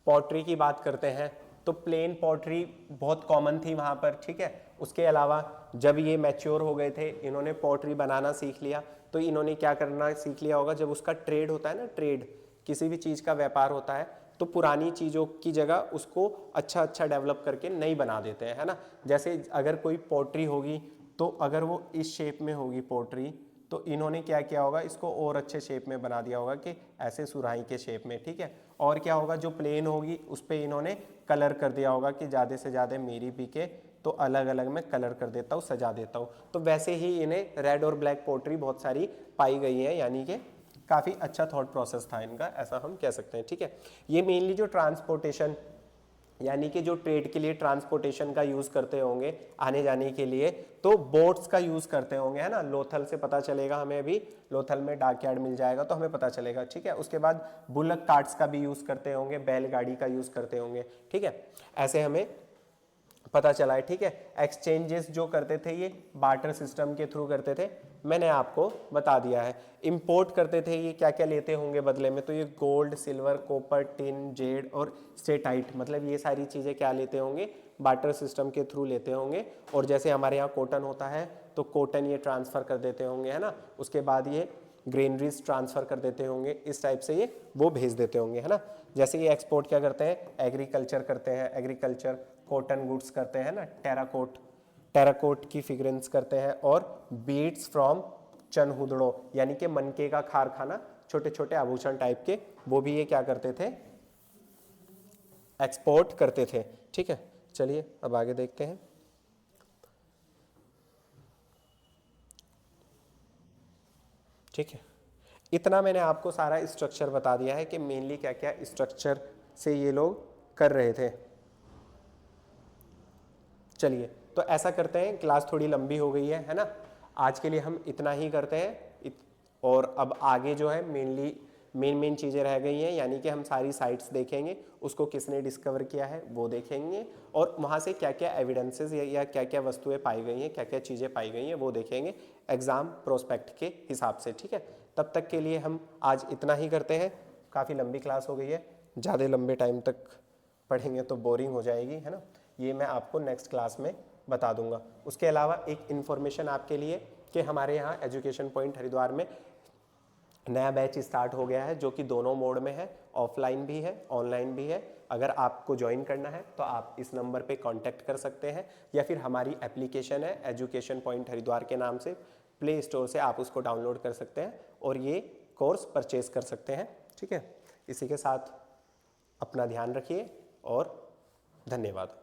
[SPEAKER 1] पॉटरी की बात करते हैं तो प्लेन पॉटरी बहुत कॉमन थी वहां पर, ठीक है। उसके अलावा जब ये मैच्योर हो गए थे, इन्होंने पॉटरी बनाना सीख लिया, तो इन्होंने क्या करना सीख लिया होगा, जब उसका ट्रेड होता है ना, ट्रेड किसी भी चीज का व्यापार होता है, तो पुरानी चीजों की जगह उसको अच्छा अच्छा डेवलप करके नई बना देते हैं, है ना। जैसे अगर कोई पॉटरी होगी तो अगर वो इस शेप में होगी पॉटरी, तो इन्होंने क्या किया होगा, इसको और अच्छे शेप में बना दिया होगा कि ऐसे सुराही के शेप में, ठीक है। और क्या होगा, जो प्लेन होगी उस पर इन्होंने कलर कर दिया होगा कि ज़्यादा से ज़्यादा मेरी बिके, तो अलग अलग मैं कलर कर देता हूँ, सजा देता हूँ। तो वैसे ही इन्हें रेड और ब्लैक पोट्री बहुत सारी पाई गई है, यानी कि काफ़ी अच्छा थॉट प्रोसेस था इनका, ऐसा हम कह सकते हैं, ठीक है। ये मेनली जो ट्रांसपोर्टेशन यानी कि जो ट्रेड के लिए ट्रांसपोर्टेशन का यूज करते होंगे आने जाने के लिए, तो बोट्स का यूज करते होंगे, है ना। लोथल से पता चलेगा हमें, अभी लोथल में डॉकयार्ड मिल जाएगा तो हमें पता चलेगा, ठीक है। उसके बाद बुलक कार्ट्स का भी यूज करते होंगे, बैलगाड़ी का यूज करते होंगे, ठीक है, ऐसे हमें पता चला है, ठीक है। एक्सचेंजेस जो करते थे ये बार्टर सिस्टम के थ्रू करते थे, मैंने आपको बता दिया है। इंपोर्ट करते थे, ये क्या क्या लेते होंगे बदले में, तो ये gold, silver, copper, tin, Z और स्टेटाइट, मतलब ये सारी चीज़ें क्या लेते होंगे, बार्टर सिस्टम के थ्रू लेते होंगे। और जैसे हमारे यहाँ कॉटन होता है तो कॉटन ये ट्रांसफ़र कर देते होंगे, है ना, उसके बाद ये ग्रेनरीज ट्रांसफ़र कर देते होंगे, इस टाइप से ये वो भेज देते होंगे, है ना। जैसे ये एक्सपोर्ट क्या करते हैं, एग्रीकल्चर करते हैं, एग्रीकल्चर कॉटन गुड्स करते हैं ना, टेराकोट की फिगरेंस करते हैं, और बीड्स फ्रॉम चनहुदड़ो यानी कि मनके का कारखाना, छोटे छोटे आभूषण टाइप के, वो भी ये क्या करते थे, एक्सपोर्ट करते थे। ठीक है, चलिए अब आगे देखते हैं। ठीक है, इतना मैंने आपको सारा स्ट्रक्चर बता दिया है कि मेनली क्या क्या स्ट्रक्चर से ये लोग कर रहे थे। चलिए तो ऐसा करते हैं, क्लास थोड़ी लंबी हो गई है ना, आज के लिए हम इतना ही करते हैं। और अब आगे जो है मेन चीज़ें रह गई हैं, यानी कि हम सारी साइट्स देखेंगे, उसको किसने डिस्कवर किया है वो देखेंगे, और वहाँ से क्या क्या एविडेंसेस या क्या क्या वस्तुएं पाई गई हैं, क्या क्या चीज़ें पाई गई हैं वो देखेंगे एग्ज़ाम प्रोस्पेक्ट के हिसाब से। ठीक है, तब तक के लिए हम आज इतना ही करते हैं। काफ़ी लंबी क्लास हो गई है, ज़्यादा लंबे टाइम तक पढ़ेंगे तो बोरिंग हो जाएगी, है ना, ये मैं आपको नेक्स्ट क्लास में बता दूंगा। उसके अलावा एक इन्फॉर्मेशन आपके लिए कि हमारे यहाँ एजुकेशन पॉइंट हरिद्वार में नया बैच स्टार्ट हो गया है, जो कि दोनों मोड में है, ऑफलाइन भी है ऑनलाइन भी है। अगर आपको ज्वाइन करना है तो आप इस नंबर पे कांटेक्ट कर सकते हैं, या फिर हमारी एप्लीकेशन है एजुकेशन पॉइंट हरिद्वार के नाम से, प्ले स्टोर से आप उसको डाउनलोड कर सकते हैं और ये कोर्स परचेज कर सकते हैं। ठीक है, इसी के साथ अपना ध्यान रखिए और धन्यवाद।